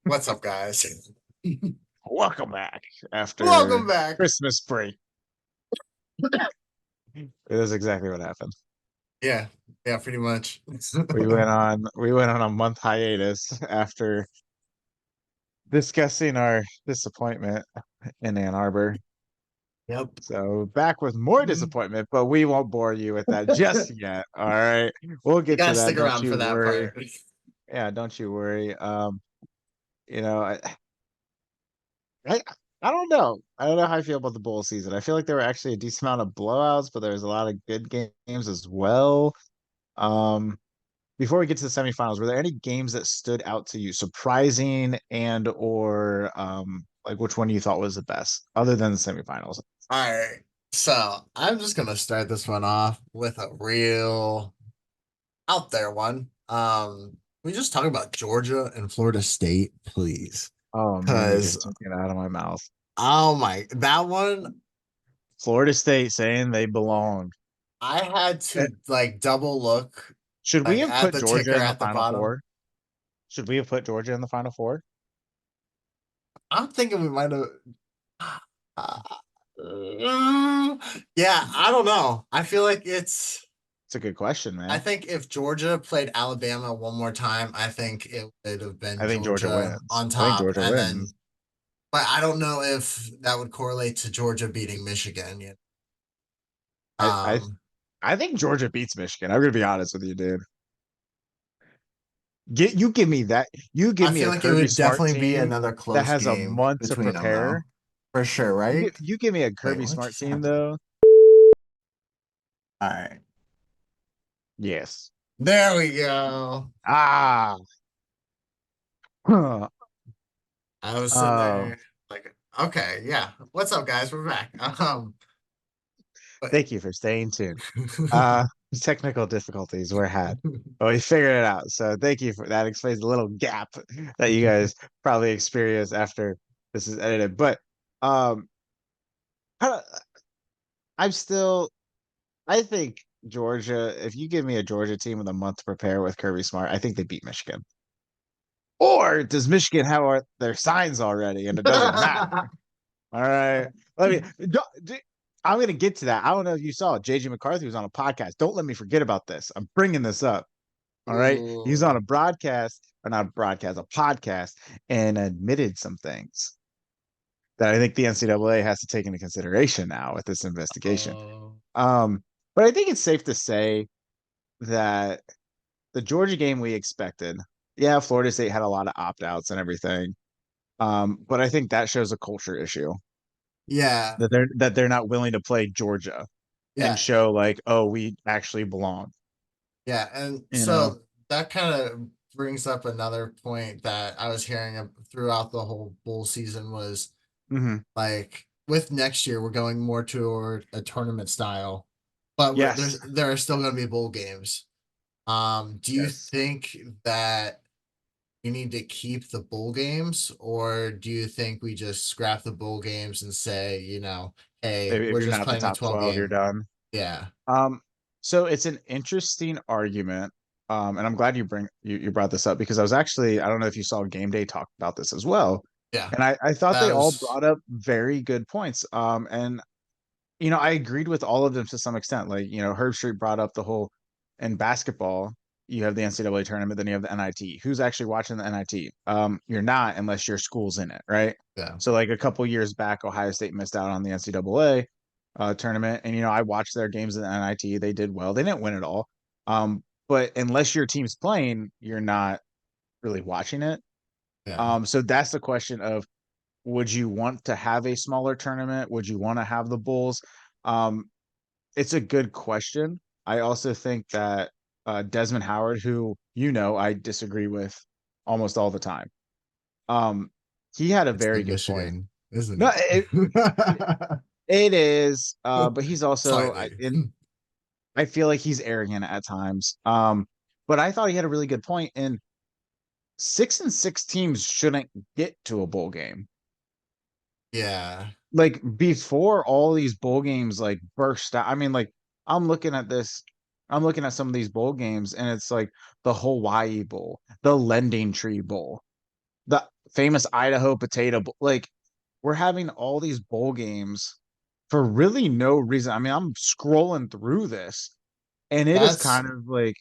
What's up, guys? Welcome back Welcome after back. Christmas break. It is exactly what happened. Yeah, yeah, pretty much. We went on a month hiatus after discussing our disappointment in Ann Arbor. Yep. So back with more disappointment, but we won't bore you with that just yet. All right. We'll You get to gotta that. stick Don't around you for that worry. part. Yeah, don't you worry. You know, I I don't know. I don't know how I feel about the bowl season. I feel like there were actually a decent amount of blowouts, but there was a lot of good games as well. Um, Before we get to the semifinals, were there any games that stood out to you, surprising and or like which one you thought was the best, other than the semifinals? All right. So I'm just gonna start this one off with a real out there one. We just talk about Georgia and Florida State, please. Oh man, you Cause just took it out of my mouth. oh my, that one Florida State saying they belong. I had Eh, to like double look Should we like have at put the Georgia ticker in the at the Final bottom. Four? Should we have put Georgia in the Final Four? I'm thinking we might have. Yeah, I don't know. I feel like it's. It's a good question, I man. think if Georgia played Alabama one more time, I think it would have been I think Georgia Georgia wins. on I think top, Georgia and then. wins. But I don't know if that would correlate to Georgia beating Michigan. I I Um, I think Georgia beats Michigan. I'm gonna be honest with you, dude. You give me that. You give I me feel a like it Kirby would Smart definitely be team another that close has a game month to between them, though, prepare. for sure. You Right? you give me a Wait, Kirby what Smart just team happened? though. All right, Yes. there we go. Ah. Huh. I was sitting Oh, there like, okay, yeah. What's up, guys? We're back. But thank you for staying tuned. Uh, Technical difficulties were had, but we figured it out. So thank you for that. Explains the little gap that you guys probably experience after this is edited. But um, I, I'm still. I think Georgia. If you give me a Georgia team with a month to prepare with Kirby Smart, I think they beat Michigan. Or does Michigan have their signs already and it doesn't matter? All right. Let me. I'm going to get to that. I don't know if you saw JJ McCarthy was on a podcast. Don't let me forget about this. I'm bringing this up. All right. He was on Ooh. a broadcast, or not a broadcast, a podcast, and admitted some things that I think the NCAA has to take into consideration now with this investigation. Oh. Um, but I think it's safe to say that the Georgia game we expected, yeah, Florida State had a lot of opt outs and everything. But I think that shows a culture issue Yeah. that they're not willing to play Georgia and Yeah. show like, oh, we actually belong. Yeah. And You know. so that kind of brings up another point that I was hearing throughout the whole bowl season was Hmm. like with next year, we're going more toward a tournament style, but Yes. there are still going to be bowl games. Do you Yes. think that you need to keep the bowl games, or do you think we just scrap the bowl games and say, hey, If we're you're just not the playing a top 12 12, you're game? done. Yeah. Um, so it's an interesting argument. And I'm glad you brought this up because I don't know if you saw Game Day talk about this as well. Yeah. And I thought That they all was brought up very good points. And I agreed with all of them to some extent. Like, Herb Street brought up the whole in basketball, you have the NCAA tournament, then you have the NIT. Who's actually watching the NIT? You're not unless your school's in it, right? yeah. So like a couple years back, Ohio State missed out on the NCAA tournament, and I watched their games in the NIT. They did well. They didn't win it all, but unless your team's playing, you're not really watching it. Yeah. So that's the question of would you want to have a smaller tournament? Would you want to have the Bulls? Um, it's a good question. I also think that Desmond Howard, who I disagree with almost all the time, um, he had a It's the very good point. Michigan, isn't No, it? it is, but he's also Slightly. I feel like he's arrogant at times. But I thought he had a really good point. And 6-6 teams shouldn't get to a bowl game. Yeah. Like before all these bowl games like burst out. I mean, like I'm looking at this, I'm looking at some of these bowl games, and it's like the Hawaii Bowl, the Lending Tree Bowl. the famous Idaho Potato Bowl. Like we're having all these bowl games for really no reason. I mean, I'm scrolling through this and it is That's kind of like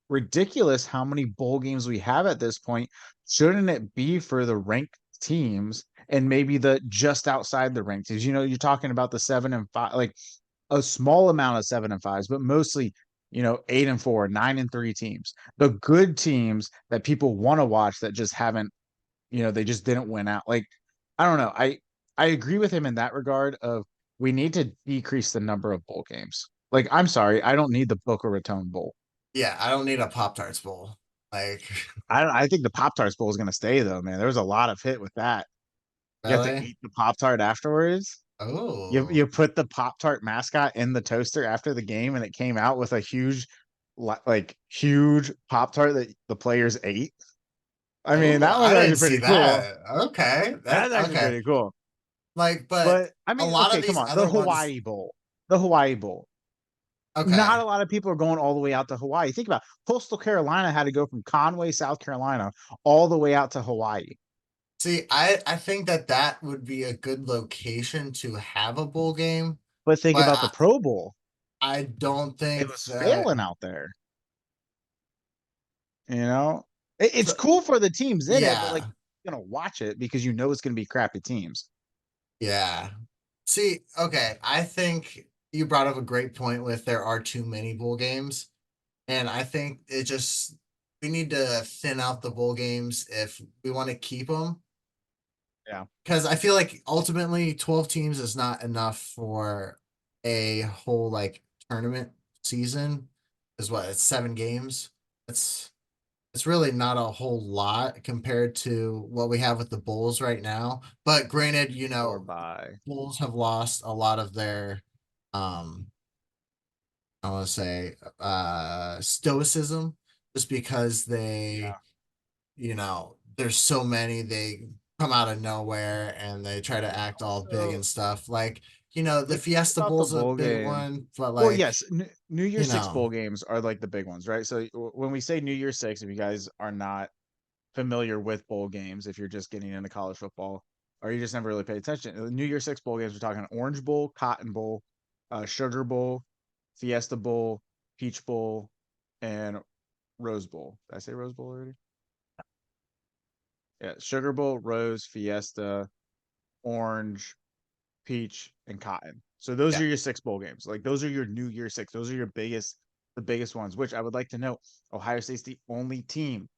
ridiculous how many bowl games we have at this point. Shouldn't it be for the ranked teams and maybe the just outside the ranked teams? You know, you're talking about the 7 and 5, like a small amount of 7 and 5s, but mostly, 8 and 4, 9 and 3 teams. The good teams that people want to watch that just haven't, they just didn't win out. Like, I don't know. I agree with him in that regard of we need to decrease the number of bowl games. Like, I'm sorry, I don't need the Boca Raton Bowl. yeah, I don't need a Pop Tarts bowl. Like, I think the Pop Tarts Bowl is going to stay though, man. There was a lot of hit with that. You have to really? eat the Pop Tart afterwards. You Oh, put the Pop Tart mascot in the toaster after the game, and it came out with a huge, like huge Pop Tart that the players ate. I mean, oh, that was I actually didn't see pretty cool. that. Okay, That's that actually okay. pretty cool. Like, but But I a mean, lot of okay, come these on, the other ones, Hawaii Bowl, the Hawaii Bowl. Not okay. a lot of people are going all the way out to Hawaii. Think about it. Coastal Carolina had to go from Conway, South Carolina, all the way out to Hawaii. See, I think that that would be a good location to have a bowl game, But think but about the Pro Bowl. I don't It think was that. failing out there. You know, it's So, cool for the teams in it, but like yeah, you're gonna watch it because you know it's gonna be crappy teams. yeah. See, okay, I think you brought up a great point with there are too many bowl games. And I think it just we need to thin out the bowl games if we want to keep them. Yeah. Because I feel like ultimately 12 teams is not enough for a whole like tournament season. Is what it's 7 games. It's it's really not a whole lot compared to what we have with the Bulls right now. But granted, Or by. Bulls have lost a lot of their um I want to say stoicism just because Yeah. there's so many they come out of nowhere and they try to act all big Also, and stuff like when the you think Fiesta about the Bowl's a bowl big game, one but well, like yes, New you Year's Six know bowl games are like the big ones, right? So when we say New Year's Six, if you guys are not familiar with bowl games, if you're just getting into college football or you just never really paid attention, the New Year's Six bowl games, we're talking Orange Bowl, Cotton Bowl, Sugar Bowl, Fiesta Bowl, Peach Bowl, and Rose Bowl. Did I say Rose Bowl already? Yeah, Sugar Bowl, Rose, Fiesta, Orange, Peach, and Cotton. So those yeah. are your six bowl games. Like those are your New Year six. Those are the biggest ones. Which I would like to note, Ohio State's the only team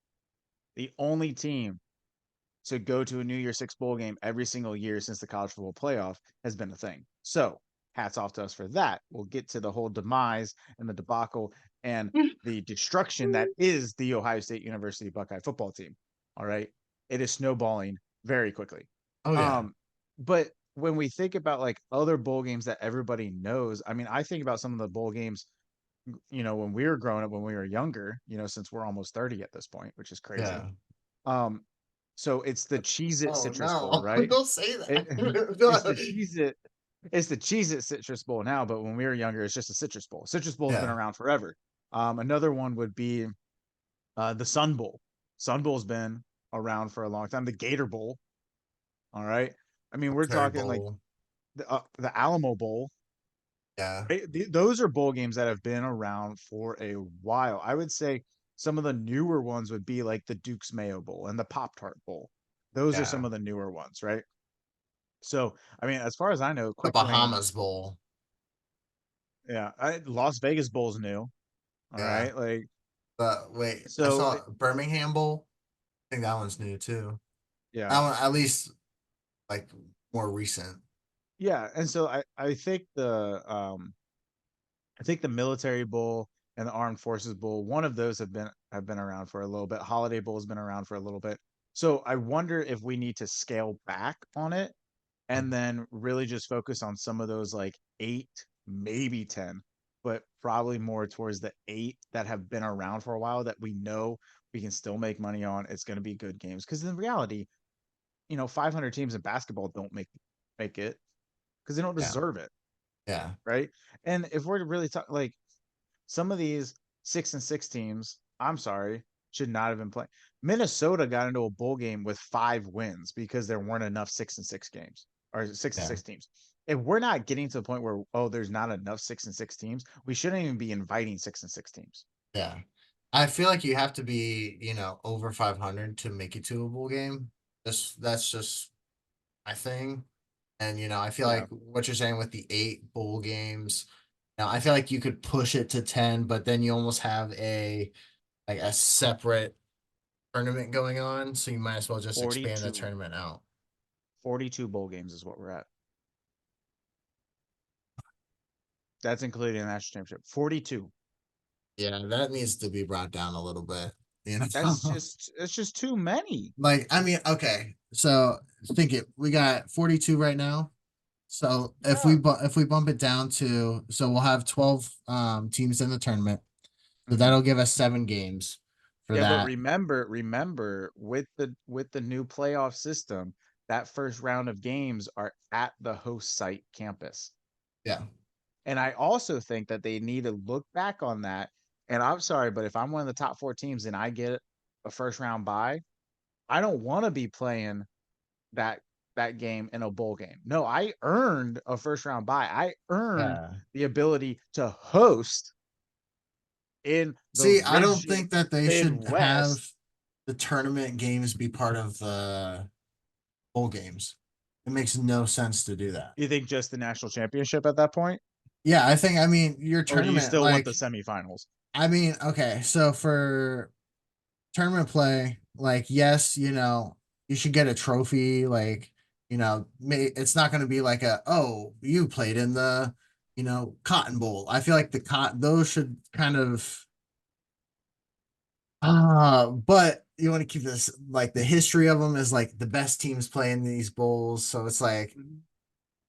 to go to a New Year Six bowl game every single year since the college football playoff has been a thing. So hats off to us for that. We'll get to the whole demise and the debacle and the destruction that is the Ohio State University Buckeye football team. All right. It is snowballing very quickly. Oh yeah. Um, but when we think about like other bowl games that everybody knows, I mean, I think about some of the bowl games, when we were growing up, when we were younger, since we're almost 30 at this point, which is crazy. Yeah. Um, so it's the Cheez It Oh Citrus Bowl, no. right? Don't say It, it's the that. Cheez It, it's the Cheez It Citrus Bowl now, but when we were younger, it's just a Citrus Bowl. Citrus Bowl's been Yeah. around forever. Another one would be the Sun Bowl. Sun Bowl's been around for a long time. The Gator Bowl, all right. I mean, we're Cherry talking like Bowl. the Alamo Bowl. Yeah. Right? Those are bowl games that have been around for a while. I would say some of the newer ones would be like the Duke's Mayo Bowl and the Pop Tart Bowl. Those are some Yeah. of the newer ones, right? So, I mean, as far as I know, The Quick Lane, Bahamas Bowl. yeah, Las Vegas Bowl's new. All Yeah. right, like But wait, I so, saw Birmingham Bowl. I think that one's new too. yeah, That one at least like more recent. yeah, and so I think the Military Bowl and the Armed Forces Bowl, one of those have been around for a little bit. Holiday Bowl has been around for a little bit. So I wonder if we need to scale back on it and then really just focus on some of those like 8, maybe 10, but probably more towards the 8 that have been around for a while that we know we can still make money on. It's going to be good games because in reality, 500 teams in basketball don't make it because they don't Yeah. deserve it, Yeah. right? And if we're to really talk like some of these 6-6 teams, I'm sorry. should not have been playing. Minnesota got into a bowl game with 5 wins because there weren't enough 6-6 games or six and Yeah, six teams. If we're not getting to the point where there's not enough 6-6 teams, we shouldn't even be inviting 6-6 teams. yeah. I feel like you have to be, over 500 to make it to a bowl game. That's just my thing. And I feel Yeah, like what you're saying with the 8 bowl games, I feel like you could push it to 10, but then you almost have a separate tournament going on, so you might as well just expand the 42 tournament out. 42 bowl games is what we're at. That's including the national championship. 42. Yeah, that needs to be brought down a little bit. You That's know, just it's just too many. like I mean, okay, so think it. We got 42 right now. So Yeah. if we bump it down to, so we'll have 12 teams in the tournament. So Hmm. that'll give us 7 games for Yeah, but that. remember with the new playoff system, that first round of games are at the host site campus. Yeah. And I also think that they need to look back on that. And I'm sorry, but if I'm one of the top 4 teams and I get a first round bye, I don't want to be playing that that game in a bowl game. No, I earned a first round bye. I earned Yeah. the ability to host in the See, I don't rigid think that they should Midwest. have the tournament games be part of the bowl games. It makes no sense to do that. You think just the national championship at that point? Yeah, I mean, your Or do you tournament, still want the like, semifinals? I mean, okay, so for tournament play, like, yes, you should get a trophy. Like, it's not going to be like oh, you played in the, Cotton Bowl. I feel like those should kind of, but you want to keep this, like, the history of them is like the best teams play in these bowls. So it's like, Mhm.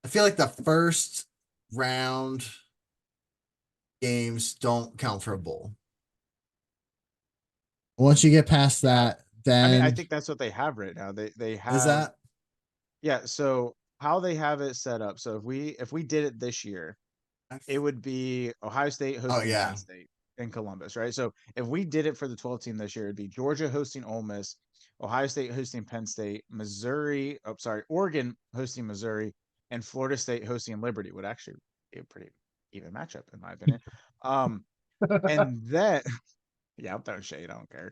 I feel like the first round games don't count for a bowl. Once you get past Yeah. that, I mean, I then think that's what they have right now. They is have, that? yeah, so how they have it set up. So if we did it this year, it would be Ohio State Oh hosting Penn yeah, State in Columbus, right? So if we did it for the 12 team this year, it'd be Georgia hosting Ole Miss, Ohio State hosting Penn State, Missouri, oh sorry, Oregon hosting Missouri, and Florida State hosting Liberty would actually be a pretty even matchup in my opinion. Um, and then yeah, I'm throwing shade. I don't care.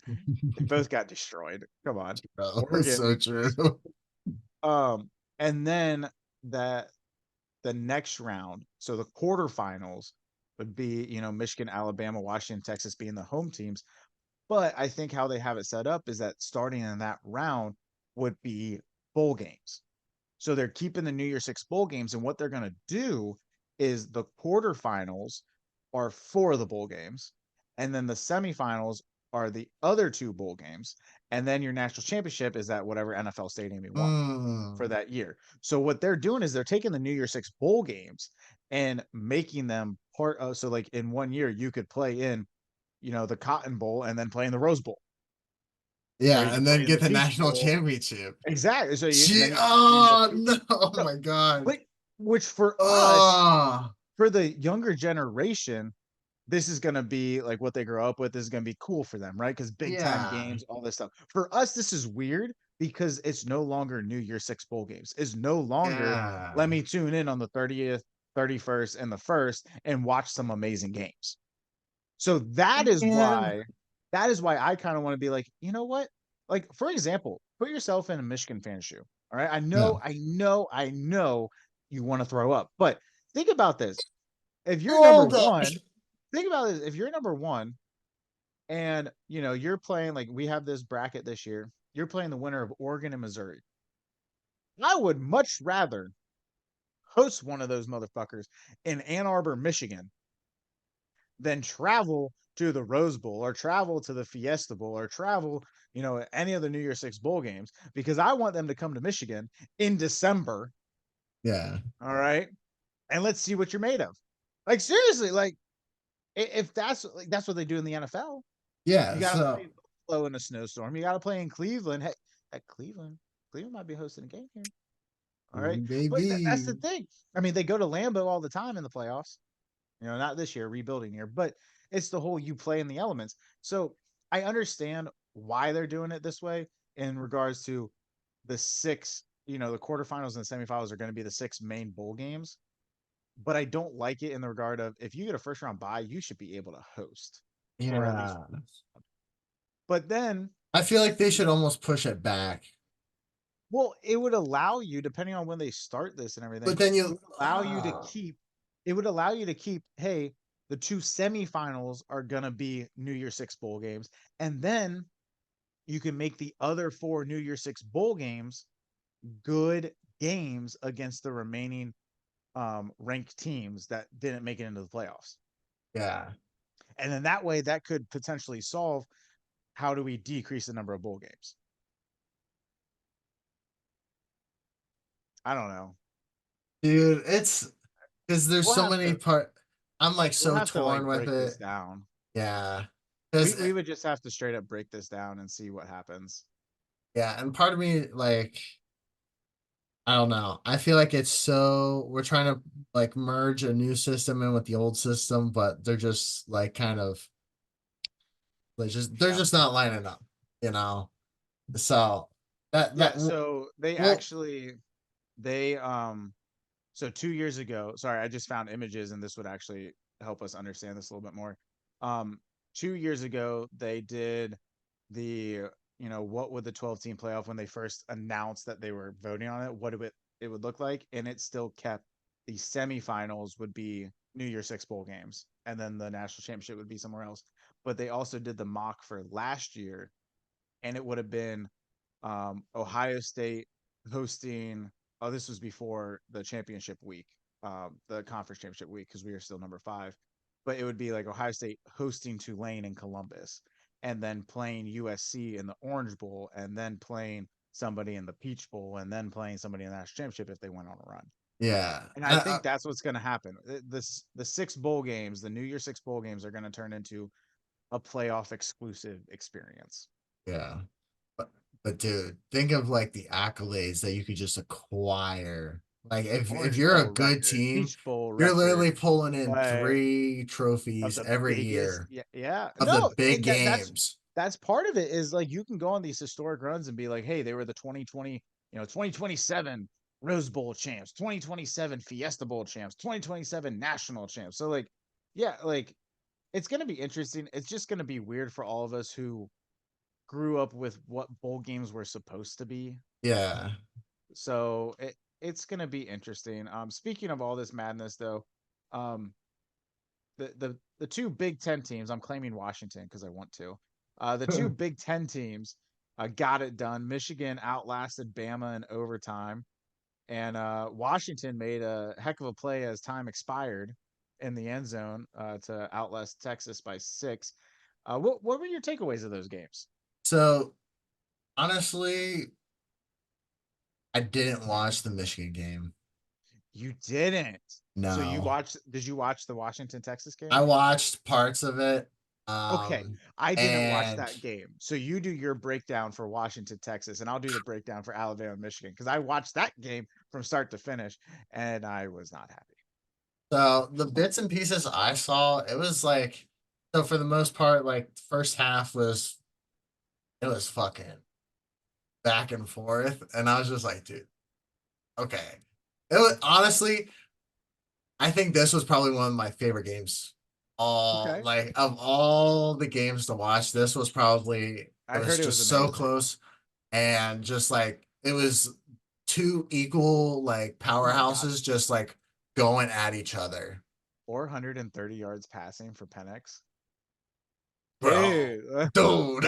They both got destroyed. Come on, bro, it's Oregon. so true. And then that the next round, so the quarterfinals would be, Michigan, Alabama, Washington, Texas being the home teams. But I think how they have it set up is that starting in that round would be bowl games. So they're keeping the New Year Six bowl games, and what they're going to do is the quarterfinals are 4 of the bowl games, and then the semifinals are the other 2 bowl games, and then your national championship is at whatever NFL stadium you want for Mm, that year. So what they're doing is they're taking the New Year Six bowl games and making them part of. So like in one year you could play in, the Cotton Bowl and then play in the Rose Bowl, or you yeah, could and play then in get the the Peach national Bowl. championship. Exactly. So Gee, then you could play in the oh Peach. no, oh So, my god. which for us, Oh for the younger generation, this is going to be like what they grow up with. This is going to be cool for them, right? Because big time yeah, games, all this stuff. For us, this is weird because it's no longer New Year Six bowl games. It's no longer yeah. let me tune in on the 30th, 31st, and the first and watch some amazing games. So And that is why I kind of want to be like, you know what? Like, for example, put yourself in a Michigan fan shoe. All right. yeah. I know you want to throw up, but think about this. If you're number Hold up. one, think about this. If you're number one and you're playing like we have this bracket this year, you're playing the winner of Oregon and Missouri. I would much rather host one of those motherfuckers in Ann Arbor, Michigan, than travel to the Rose Bowl or travel to the Fiesta Bowl or travel, any of the New Year's Six bowl games because I want them to come to Michigan in December. Yeah, All right. And let's see what you're made of. Like, seriously, like, if that's what they do in the NFL, you yeah. got to So play Buffalo in a snowstorm. You got to play in Cleveland. Hey, at Cleveland might be hosting a game here. All right. But that's the baby. thing. I mean, they go to Lambeau all the time in the playoffs. Not this year, rebuilding year, but it's the whole you play in the elements. So I understand why they're doing it this way in regards to the six, the quarterfinals and the semifinals are going to be the six main bowl games. But I don't like it in the regard of if you get a first round bye, you should be able to host for at least. Yeah. But then, I feel like they should almost push it back. well, it would allow you, depending on when they start this and everything, But then it you would allow you to keep. It would allow you to keep. Hey, the two semifinals are gonna be New Year Six bowl games, and then you can make the other four New Year Six bowl games good games against the remaining ranked teams that didn't make it into the playoffs. yeah. And then that way, that could potentially solve how do we decrease the number of bowl games. I don't know. Dude, it's because there's We'll so have many to part. I'm like we'll so have to torn like with break this it. down. Yeah. We Because we would just have to straight up break this down and see what happens. yeah, and part of me like I don't know. I feel like it's so we're trying to like merge a new system in with the old system, but they're just like kind of they're Yeah. just not lining up, you know. So that Yeah, so they well, actually they so 2 years ago, sorry, I just found images and this would actually help us understand this a little bit more. Um 2 years ago they did the what would the 12 team playoff when they first announced that they were voting on it, what it would look like, and it still kept the semifinals would be New Year Six bowl games and then the national championship would be somewhere else. But they also did the mock for last year and it would have been Ohio State hosting. Oh, this was before the championship week, the conference championship week, because we are still number 5. But it would be like Ohio State hosting Tulane in Columbus, and then playing USC in the Orange Bowl, and then playing somebody in the Peach Bowl, and then playing somebody in the national championship if they went on a run. yeah. And I think that's what's going to happen. The six bowl games, the New Year Six bowl games, are going to turn into a playoff exclusive experience. Yeah. But dude, think of like the accolades that you could just acquire. Like if Orange you're a Bowl good record, team, Peach Bowl you're literally record, pulling in but 3 of trophies the every biggest, year yeah, yeah. of the No, big and games. that's part of it is like you can go on these historic runs and be like, hey, they were the 2020, 2027 Rose Bowl champs, 2027 Fiesta Bowl champs, 2027 national champs. So like, yeah, like it's gonna be interesting. It's just gonna be weird for all of us who grew up with what bowl games were supposed to be. Yeah. So it's gonna be interesting. Speaking of all this madness, though, um, the two Big Ten teams. I'm claiming Washington because I want to. The two Big Ten teams got it done. Michigan outlasted Bama in overtime, and Washington made a heck of a play as time expired in the end zone to outlast Texas by 6. What were your takeaways of those games? So honestly, I didn't watch the Michigan game. You didn't. So you No. watched? Did you watch the Washington Texas I game? watched parts of it. Okay, Um I didn't watch and that game. So you do your breakdown for Washington, Texas, and I'll do the breakdown for Alabama, Michigan, because I watched that game from start to finish, and I was not happy. so the bits and pieces I saw, it was like so for the most part, like first half was it was fucking back and forth. And I was just like, dude, okay. It was honestly, I think this was probably one of my favorite games. All Okay, like of all the games to watch, this was probably it I was heard it was just so amazing. close and just like it was two equal like Oh my God, powerhouses just like going at each other. 430 yards passing for Penix, Bro, dude, dude.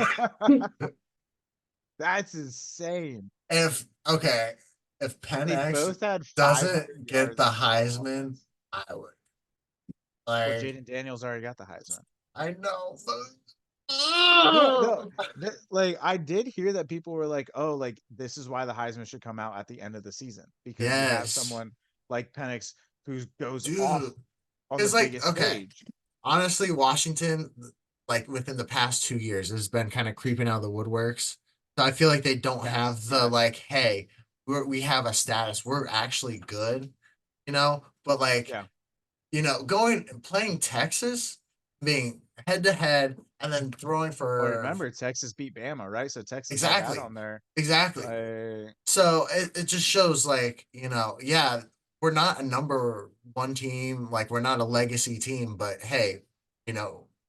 that's insane. If okay, if Penn They X both had 500 doesn't get yards the of total Heisman, offense. I would Well, like Jaden Daniels already got the Heisman. I know, but Yeah, no, like I did hear that people were like, "Oh, like this is why the Heisman should come out at the end of the season because you have yes, someone like Penix who goes off dude. on the It's like biggest okay, stage." honestly, Washington, like within the past 2 years, has been kind of creeping out of the woodworks. So I feel like they don't Yes, have the yes, like, hey, we have a status, we're actually good, you know. But like, yeah, going playing Texas. being head to head and then throwing Well, for remember Texas beat Bama, right? So Texas had that exactly, on there. exactly. Like, So it just shows like, yeah, we're not a number one team, like we're not a legacy team, but hey,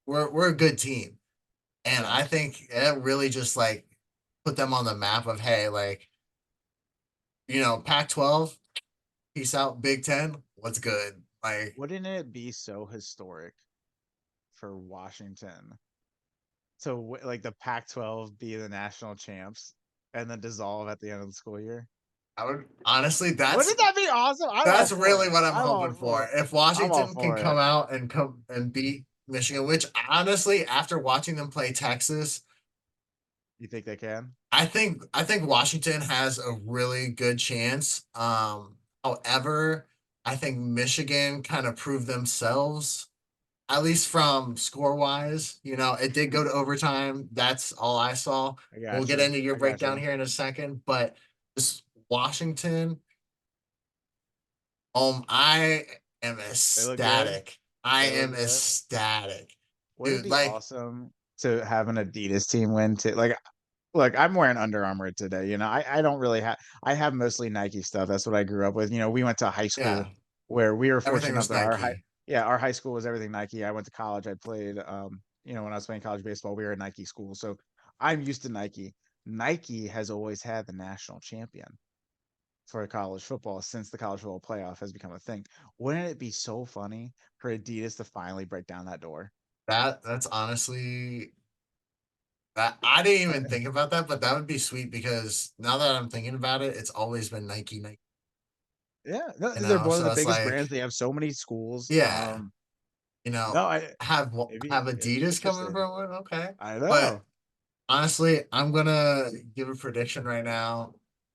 we're a good team. And yeah. I think it really just like put them on the map of hey, like, Pac-12, peace out, Big Ten, what's good? Like Wouldn't it be so historic for Washington to like the Pac-12 be the national champs and then dissolve at the end of the school year? I would honestly Wouldn't that be awesome? I'm all that's for really it. what I'm hoping for. If I'm all Washington can for it. come out and come and beat Michigan, which honestly, after watching them play Texas, You think they can? I think Washington has a really good chance. However, I think Michigan kind of proved themselves, at least from score wise. It did go to overtime. That's all I saw. I We'll got get you. into your I got breakdown you. here in a second, but this Washington, I am They look good. ecstatic. I They look am good. ecstatic, Would it dude. be Like, awesome to have an Adidas team win too? Like, look, I'm wearing Under Armour today. I don't really have. I have mostly Nike stuff. That's what I grew up with. We went to a high yeah, school where we were everything fortunate enough was that Nike. our high school was everything Nike. I went to college. I played, when I was playing college baseball, we were a Nike school, so I'm used to Nike. Nike has always had the national champion for college football since the college football playoff has become a thing. Wouldn't it be so funny for Adidas to finally break down that door? That's honestly that I didn't even think about that, but that would be sweet because now that I'm thinking about it, it's always been Nike, Nike. Yeah, no, they're one of the So it's biggest like, brands. They have so many schools. yeah, No, I have it'd be Adidas coming interesting. from it. Okay, I but know. honestly, I'm gonna give a prediction right now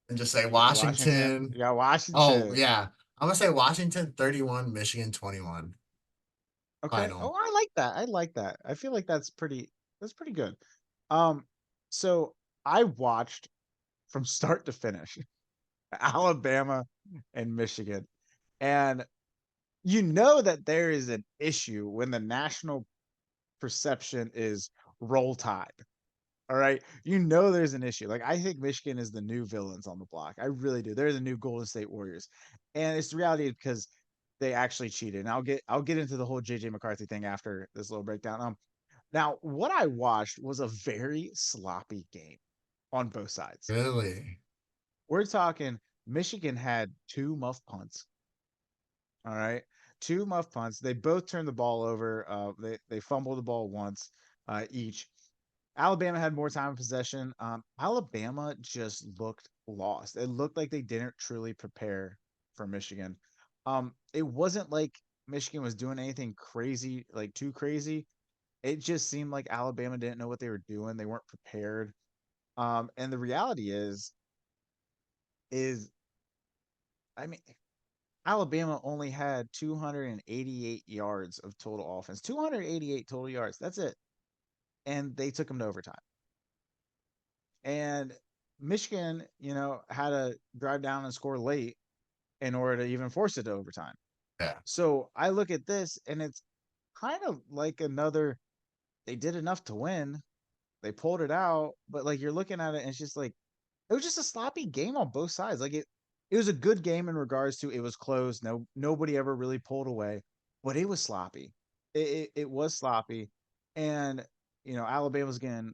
and just say You got Washington. Washington. You got Oh Washington. yeah, I'm gonna say Washington 31, Michigan 21 Okay. Oh, final. I like that. I like that. I feel like that's pretty good. Um, so I watched from start to finish Alabama and Michigan. And you know that there is an issue when the national perception is roll tide. All right. There's an issue. Like, I think Michigan is the new villains on the block. I really do. They're the new Golden State Warriors. And it's the reality because they actually cheated. And I'll get into the whole JJ McCarthy thing after this little breakdown. Now what I watched was a very sloppy game on both sides. Really? We're talking Michigan had two muff punts. All right. Two muff punts. They both turned the ball over. They fumbled the ball once each. Alabama had more time in possession. Alabama just looked lost. It looked like they didn't truly prepare for Michigan. It wasn't like Michigan was doing anything crazy, like too crazy. It just seemed like Alabama didn't know what they were doing. They weren't prepared. And the reality is, I mean, Alabama only had 288 yards of total offense, 288 total yards. That's it. And they took them to overtime. And Michigan, had to drive down and score late in order to even force it to overtime. Yeah, So I look at this and it's kind of like another, they did enough to win. They pulled it out, but like you're looking at it and it's just like it was just a sloppy game on both sides. Like it was a good game in regards to it was close. Nobody ever really pulled away, but it was sloppy. It was sloppy, and Alabama's getting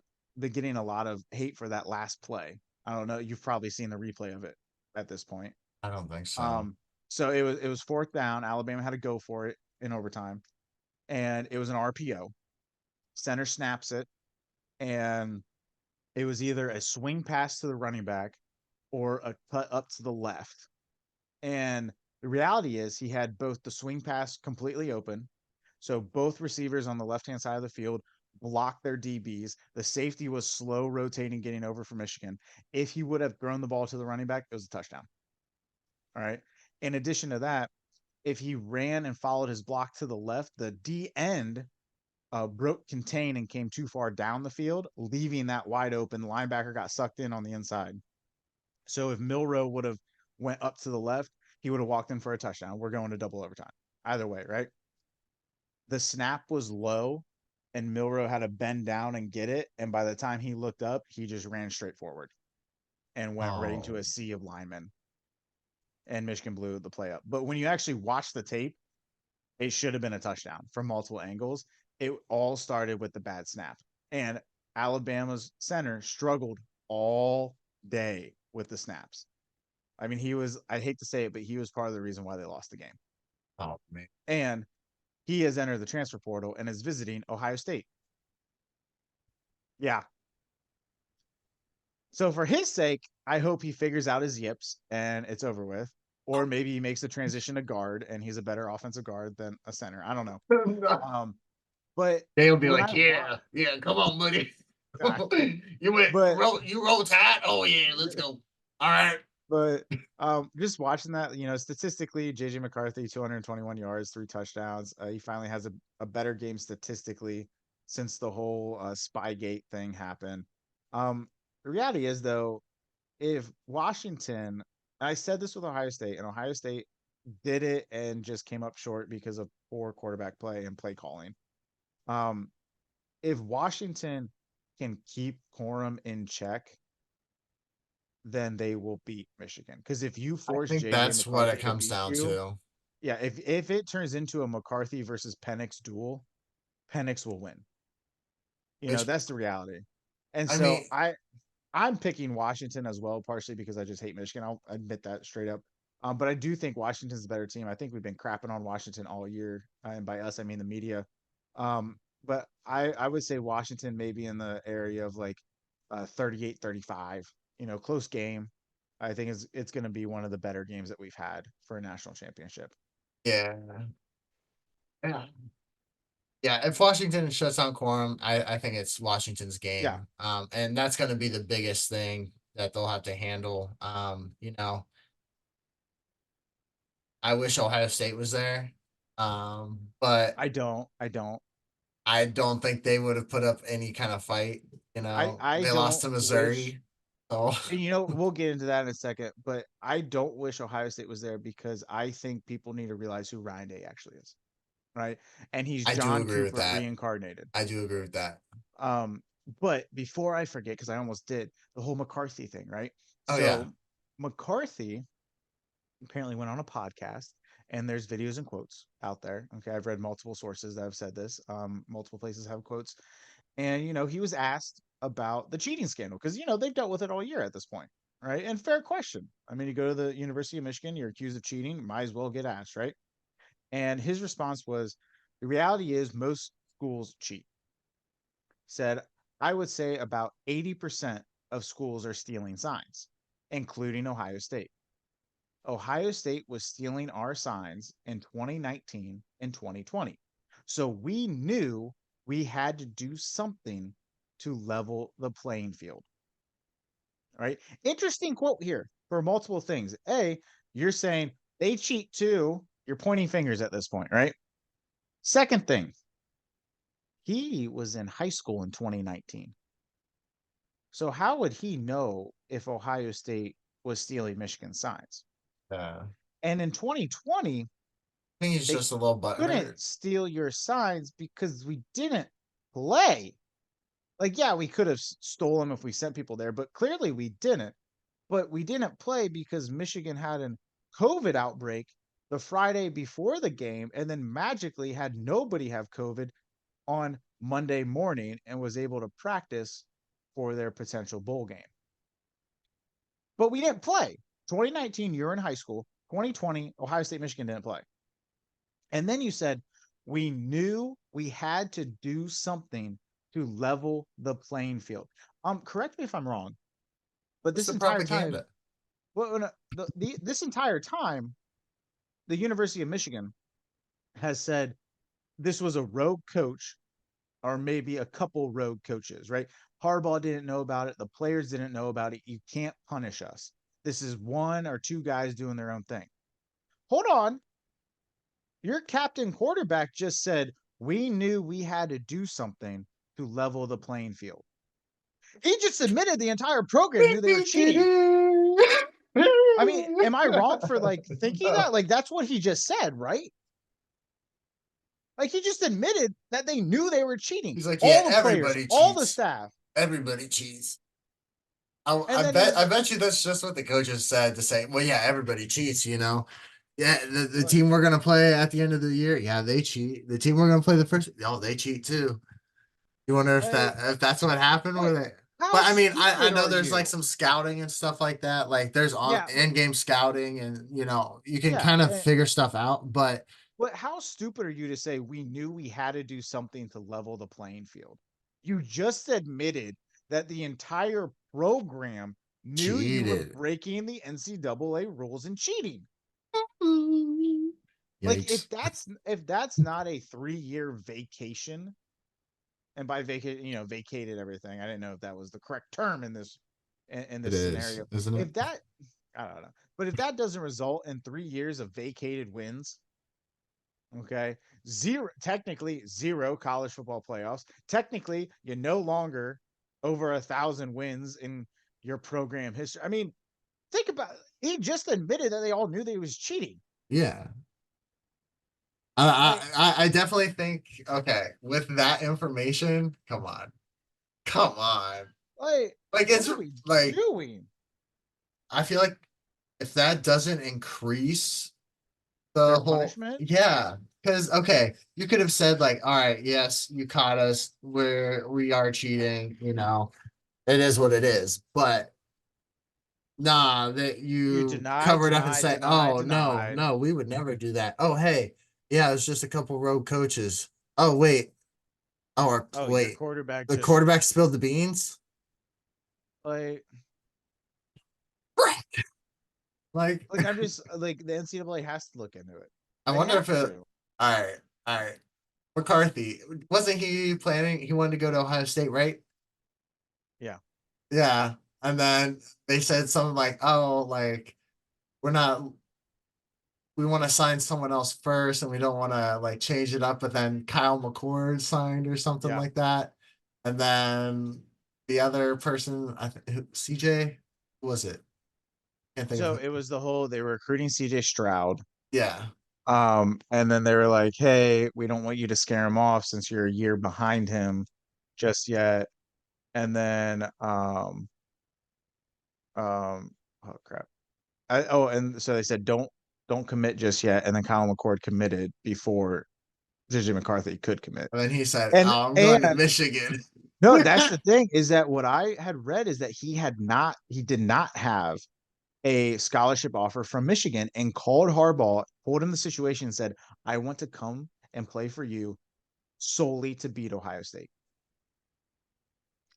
a lot of hate for that last play. I don't know. You've probably seen the replay of it at this point. I don't think so. Um, so it was fourth down. Alabama had to go for it in overtime, and it was an RPO. Center snaps it, and it was either a swing pass to the running back or a cut up to the left. And the reality is he had both the swing pass completely open. So both receivers on the left hand side of the field blocked their DBs. The safety was slow rotating, getting over for Michigan. If he would have thrown the ball to the running back, it was a touchdown. All right. In addition to that, if he ran and followed his block to the left, the D end broke contain and came too far down the field, leaving that wide open. The linebacker got sucked in on the inside. So if Milrow would have went up to the left, he would have walked in for a touchdown. We're going to double overtime. Either way, right? The snap was low. and Milrow had to bend down and get it. And by the time he looked up, he just ran straight forward and went right into Oh, a sea of linemen. And Michigan blew the play up. But when you actually watch the tape, it should have been a touchdown from multiple angles. It all started with the bad snap. And Alabama's center struggled all day with the snaps. I mean, I hate to say it, but he was part of the reason why they lost the game. oh man. And he has entered the transfer portal and is visiting Ohio State. Yeah. So for his sake, I hope he figures out his yips and it's over with. Or maybe he makes the transition to guard and he's a better offensive guard than a center. I don't know. Um, but They'll be when like, I watch, yeah, yeah, come on, buddy. uh, You but roll tide. Oh yeah, let's go. All right. but just watching that, statistically, JJ McCarthy 221 yards, 3 touchdowns. He finally has a better game statistically since the whole Spygate thing happened. The reality is though, if Washington, I said this with Ohio State, and Ohio State did it and just came up short because of poor quarterback play and play calling. Um, if Washington can keep Corum in check, then they will beat Michigan. Because if you I force think JJ that's what it McCarthy to comes beat down you, to. yeah, if it turns into a McCarthy versus Penix duel, Penix will win. Which That's the reality. And I so mean, I'm picking Washington as well, partially because I just hate Michigan. I'll admit that straight up. But I do think Washington's a better team. I think we've been crapping on Washington all year, and by us I mean the media. But I would say Washington maybe in the area of like 38-35. Close game. I think it's going to be one of the better games that we've had for a national championship. yeah, yeah, yeah. If Washington shuts down Quorum, I think it's Washington's Yeah, game. And that's going to be the biggest thing that they'll have to handle. I wish Ohio State was there. But I don't. I don't think they would have put up any kind of fight. I They lost don't to wish. Missouri. So And we'll get into that in a second, but I don't wish Ohio State was there because I think people need to realize who Ryan Day actually is, right? And he's I do John agree with Cooper that. reincarnated. I do agree with that. Um, but before I forget, because I almost did, the whole McCarthy thing, right? Oh yeah. So McCarthy apparently went on a podcast, and there's videos and quotes out there. Okay, I've read multiple sources that have said this. Multiple places have quotes, and he was asked about the cheating scandal because they've dealt with it all year at this point, right? And fair question. I mean, you go to the University of Michigan, you're accused of cheating, might as well get asked, right? And his response was, "The reality is most schools cheat." Said, "I would say about 80% of schools are stealing signs, including Ohio State. Ohio State was stealing our signs in 2019 and 2020. So we knew we had to do something to level the playing field." Right? Interesting quote here for multiple things. A, you're saying they cheat too. You're pointing fingers at this point, right? Second thing, he was in high school in 2019. So how would he know if Ohio State was stealing Michigan signs? I And in 2020, think he's they just a little butthurt. couldn't steal your signs because we didn't play. Like, yeah, we could have stole them if we sent people there, but clearly we didn't. But we didn't play because Michigan had an COVID outbreak the Friday before the game and then magically had nobody have COVID on Monday morning and was able to practice for their potential bowl game. But we didn't play. 2019, you're in high school. 2020, Ohio State, Michigan didn't play. And then you said, we knew we had to do something to level the playing field. Correct me if I'm wrong, but What's this the entire time, propaganda? well, no, this entire time, the University of Michigan has said this was a rogue coach or maybe a couple rogue coaches, right? Harbaugh didn't know about it. The players didn't know about it. You can't punish us. This is one or two guys doing their own thing. Hold on. Your captain quarterback just said, we knew we had to do something to level the playing field. He just admitted the entire program knew they were cheating. I mean, am I wrong for like thinking that? Like, that's what he just said, right? Like he just admitted that they knew they were cheating. He's like, yeah, All the players, everybody all the cheats. staff. Everybody cheats. And then I he's bet you that's just what the coaches said to say, well, yeah, everybody cheats, you know. Yeah, the like, team we're gonna play at the end of the year, yeah, they cheat. The team we're gonna play the first, oh, they cheat too. You wonder like, if that's what happened like with it. how But I mean, I stupid know are there's like you? some scouting and stuff like that. Like there's on Yeah, but in-game scouting, and you know you can yeah, kind of figure stuff out. But but how stupid are you to say we knew we had to do something to level the playing field? You just admitted that the entire program knew you were cheated. breaking the NCAA rules and cheating. Like Yikes! if that's not a 3-year vacation, and by vacate, vacated everything. I didn't know if that was the correct term in It this is, scenario. isn't it? If that I don't know. But if that doesn't result in 3 years of vacated wins, okay, technically zero college football playoffs. Technically, you're no longer over 1,000 wins in your program history. I mean, think about it. He just admitted that they all knew that he was cheating. Yeah. Like, I definitely think okay with that information. Come on. Like what it's are we like doing? I feel like if that doesn't increase the Their whole punishment? yeah, because okay, you could have said like, all right, yes, you caught us, we are cheating, you know, it is what it is, but nah, that You you deny, cover it up and deny, say, deny, oh no, denied. no, we would never do that. Oh hey, yeah, it's just a couple rogue coaches. Oh wait, oh or Oh, your wait, quarterback the just quarterback spilled the beans. like Like I'm just like the NCAA has to look into it. I They wonder if have it. to. All right. McCarthy wasn't he planning? He wanted to go to Ohio State, right? Yeah. Yeah, and then they said something like, "Oh, like we're not. We want to sign someone else first, and we don't want to like change it up." But then Kyle McCord signed or something Yeah. like that, and then the other person, CJ, who was it? Can't think of. So it was the whole they were recruiting CJ Stroud. Yeah, And then they were like, "Hey, we don't want you to scare him off since you're a year behind him just yet." And then oh crap. And so they said don't commit just yet. And then Colin McCord committed before JJ McCarthy could commit. and then he said, And "Oh, I'm going to and Michigan." no, that's the thing is that what I had read is that he did not have a scholarship offer from Michigan and called Harbaugh, told him the situation, and said, I want to come and play for you solely to beat Ohio State.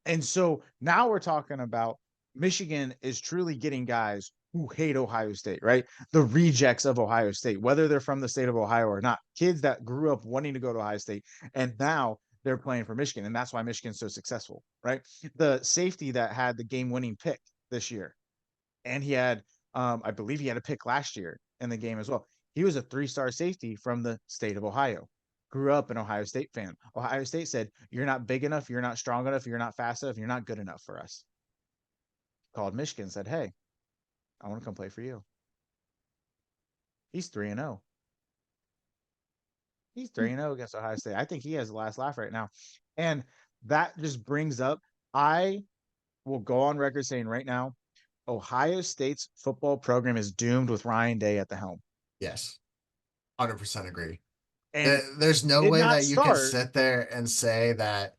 And so now we're talking about Michigan is truly getting guys who hate Ohio State, right? The rejects of Ohio State, whether they're from the state of Ohio or not, kids that grew up wanting to go to Ohio State. And now they're playing for Michigan. And that's why Michigan's so successful, right? The safety that had the game winning pick this year, and he had, I believe he had a pick last year in the game as well. He was a 3-star safety from the state of Ohio. Grew up an Ohio State fan. Ohio State said, "You're not big enough. You're not strong enough. You're not fast enough. You're not good enough for us." Called Michigan, said, "Hey, I want to come play for you." He's 3-0. He's 3-0 against Ohio State. I think he has the last laugh right now. And that just brings up, I will go on record saying right now, Ohio State's football program is doomed with Ryan Day at the helm. Yes, 100% agree. And There's no did way not that you can start. sit there and say that,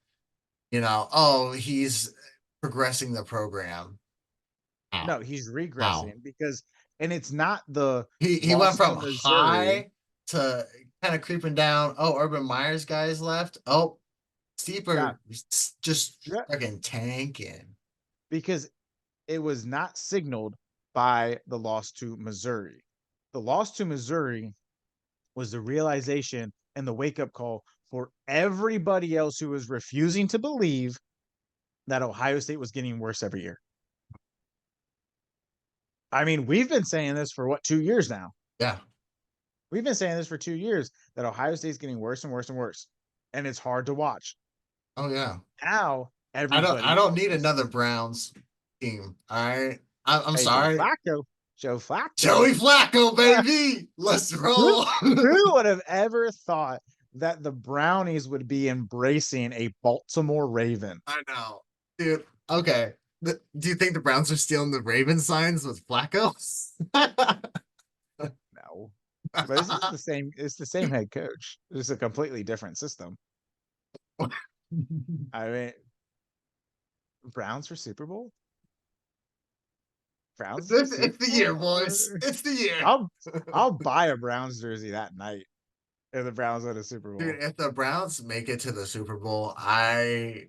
you know, oh, he's progressing the program. How? No, he's How? regressing because, and it's not the He went loss to from Missouri. high to kind of creeping down. Oh, Urban Meyer's guys left. Oh, Yeah, steeper just fucking tanking. because it was not signaled by the loss to Missouri. The loss to Missouri was the realization and the wake up call for everybody else who was refusing to believe that Ohio State was getting worse every year. I mean, we've been saying this for what, 2 years now? Yeah. We've been saying this for 2 years that Ohio State's getting worse and worse and worse. And it's hard to watch. Oh yeah. Now I everybody don't else need is, another Browns team. All right. I'm hey, Joe sorry. Flacco, Joe Flacco. Joey Flacco, baby. Let's who, roll. who would have ever thought that the Brownies would be embracing a Baltimore Raven. I know, dude. Okay. Do you think the Browns are stealing the Raven signs with Flacco? No. But this is the same, it's the same head coach. It's a completely different system. I mean, Browns for Super Bowl? Browns for It's Super the year, Bowl? boys. It's the year. I'll I'll buy a Browns jersey that night if the Browns win a Super Dude, Bowl. if the Browns make it to the Super Bowl, I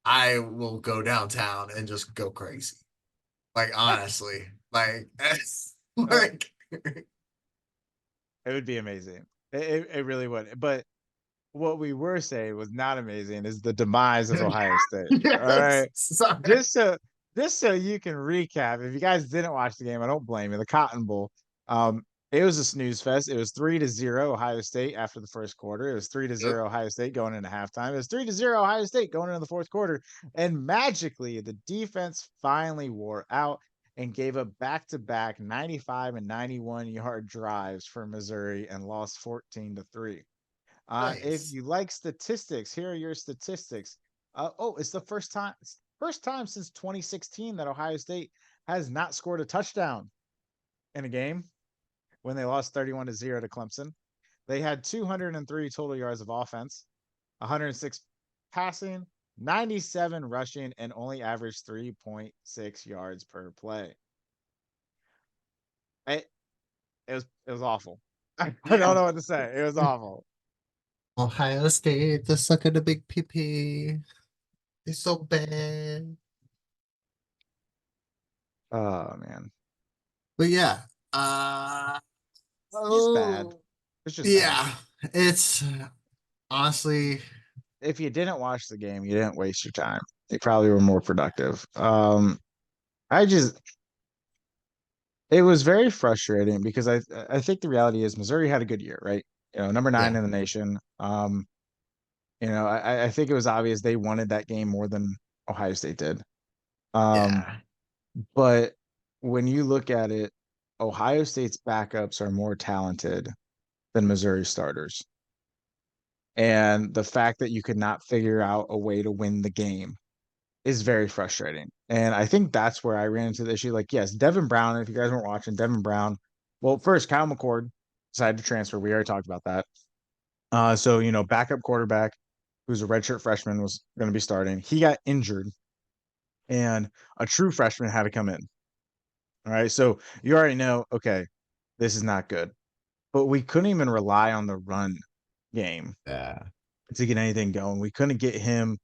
will go downtown and just go crazy. Like honestly, like it's Uh, like it would be amazing. It really would. But what we were saying was not amazing is the demise of Ohio State. All yes. right. Sorry. Just so just so you can recap, if you guys didn't watch the game, I don't blame you. The Cotton Bowl, um, it was a snooze fest. It was 3-0 Ohio State after the first quarter. It was 3 to Yep. 0 Ohio State going into halftime. It was 3-0 Ohio State going into the fourth quarter. And magically, the defense finally wore out and gave up back-to-back 95 and 91-yard drives for Missouri and lost 14-3. If Nice. you like statistics, here are your statistics. It's the first time since 2016 that Ohio State has not scored a touchdown in a game when they lost 31-0 to Clemson. They had 203 total yards of offense, 106 passing, 97 rushing, and only averaged 3.6 yards per play. It, it was awful. I don't Yeah. know what to say. It was awful. Ohio State, the suck of the big PP. It's so bad. Oh man, But yeah. Uh it's just bad. oh It's just bad. yeah. It's honestly If you didn't watch the game, you didn't waste your time. You probably were more productive. I just it was very frustrating because I think the reality is Missouri had a good year, right? Number nine yeah. in the nation. I think it was obvious they wanted that game more than Ohio State did. Um, Yeah. but when you look at it, Ohio State's backups are more talented than Missouri starters. And the fact that you could not figure out a way to win the game is very frustrating. And I think that's where I ran into the issue. Like, yes, Devin Brown, if you guys weren't watching, Devin Brown, well, first, Kyle McCord decided to transfer. We already talked about that. Backup quarterback who's a redshirt freshman was going to be starting. He got injured, and a true freshman had to come in. All right. So you already know, okay, this is not good. But we couldn't even rely on the run game Yeah. to get anything going. We couldn't get him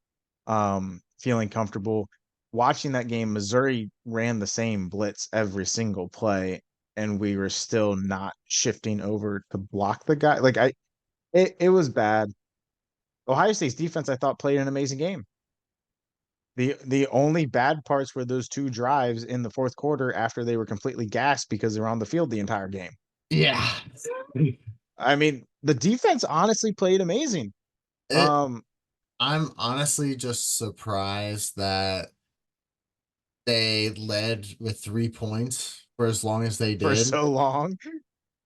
feeling comfortable. Watching that game, Missouri ran the same blitz every single play, and we were still not shifting over to block the guy. It was bad. Ohio State's defense, I thought, played an amazing game. The only bad parts were those two drives in the fourth quarter after they were completely gassed because they were on the field the entire game. Yeah. I mean, the defense honestly played amazing. It Um, I'm honestly just surprised that they led with 3 points for as long as they for did. so long.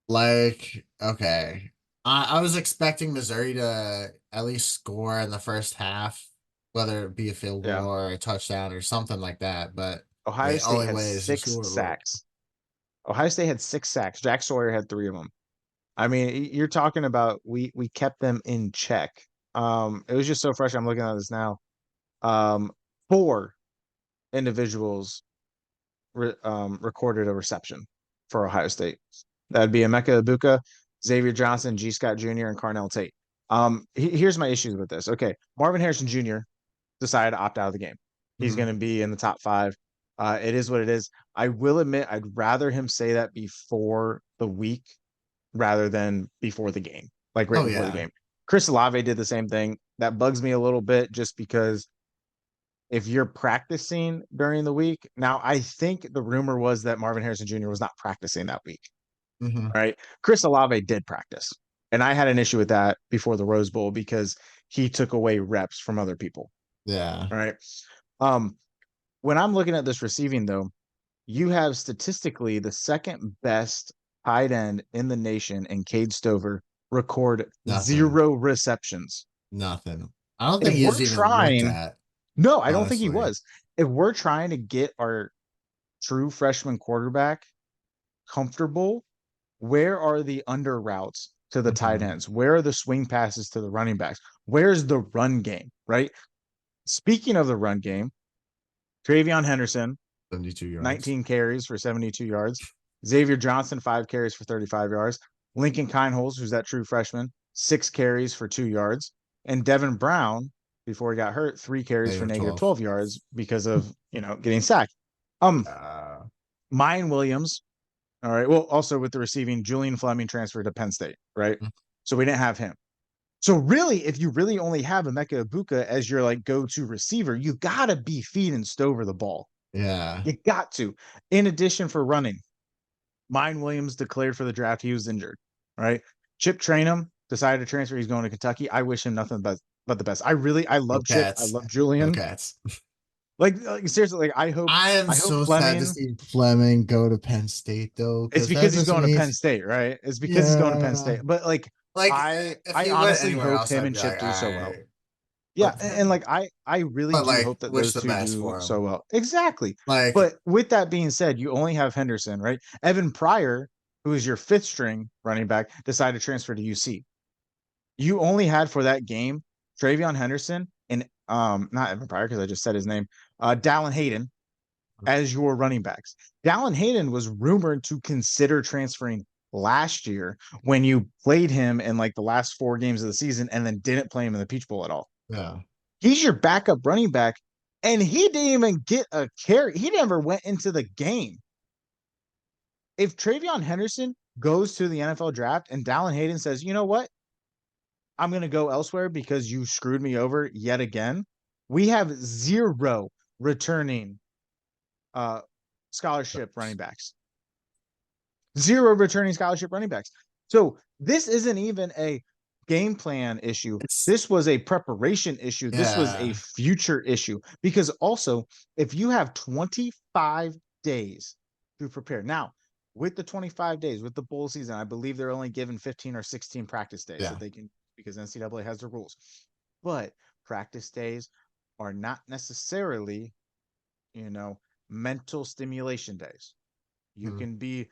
Like, okay. I was expecting Missouri to at least score in the first half, whether it be a field Yeah. goal or a touchdown or something like that. But Ohio the State only had way is to six score. sacks. Ohio State had 6 sacks. Jack Sawyer had 3 of them. I mean, you're talking about we kept them in check. It was just so fresh. I'm looking at this now. Um, 4 individuals recorded a reception for Ohio State. That'd be Emeka Ibuka, Xavier Johnson, G. Scott Jr., and Carnell Tate. Here's my issues with this. Okay, Marvin Harrison Jr. decided to opt out of the game. He's Mhm. going to be in the top 5. It is what it is. I will admit, I'd rather him say that before the week rather than before the game, like right Oh before the yeah. game. Chris Olave did the same thing. That bugs me a little bit just because if you're practicing during the week, now I think the rumor was that Marvin Harrison Jr. was not practicing that week, Hmm. right? Chris Olave did practice. And I had an issue with that before the Rose Bowl because he took away reps from other people, Yeah. right? Um, when I'm looking at this receiving, though, you have statistically the second best tight end in the nation in Cade Stover record Nothing. 0 receptions. Nothing. I don't If think he we're was even looked trying, at, no, I don't think he honestly. was. If we're trying to get our true freshman quarterback comfortable, where are the under routes to the tight Mhm. ends? Where are the swing passes to the running backs? Where's the run game, right? Speaking of the run game, Travion Henderson, 72 yards. 19 carries for 72 yards. Xavier Johnson, 5 carries for 35 yards. Lincoln Kineholz, who's that true freshman, 6 carries for 2 yards. And Devin Brown, before he got hurt, 3 carries for Negative negative 12. 12 yards because of, getting sacked. Um, Uh, Mayan Williams, all right. Well, also with the receiving, Julian Fleming transferred to Penn State, right? So we didn't have him. So really, if you really only have Emeka Ibuka as your like go-to receiver, you gotta be feeding Stover the ball. yeah. You got to. In addition, for running, Mine Williams declared for the draft. He was injured. Right. Chip Trainum decided to transfer. He's going to Kentucky. I wish him nothing but the best. I Go love Chip. I Cats. love Go Julian. Cats. Like seriously, like I am I hope so sad to Fleming. see Fleming go to Penn State though, It's because that because he's just going to Penn means, State, right? It's because he's going to Penn yeah. State. But like Like, if I he went honestly anywhere hope else, him I'd and be Chip like, all do so well. right. Yeah, and like I really But do like, hope that wish those the two best do for so him. well. Exactly. Like, But with that being said, you only have Henderson, right? Evan Pryor, who is your fifth string running back, decided to transfer to UC. You only had for that game Travion Henderson and not Evan Pryor because I just said his name, Dallin Hayden as your running backs. Dallin Hayden was rumored to consider transferring last year when you played him in like the last 4 games of the season and then didn't play him in the Peach Bowl at all. yeah. He's your backup running back, and he didn't even get a carry. He never went into the game. If Travion Henderson goes to the NFL draft and Dallin Hayden says, you know what? I'm going to go elsewhere because you screwed me over yet again. We have 0 returning uh, scholarship running backs. 0 returning scholarship running backs. So this isn't even a game plan issue. It's, This was a preparation issue. This was a yeah. future issue. Because also, if you have 25 days to prepare, now with the 25 days, with the bowl season, I believe they're only given 15 or 16 practice days Yeah. that they can, because NCAA has the rules. But practice days are not necessarily, you know, mental stimulation days. You Mm. can be,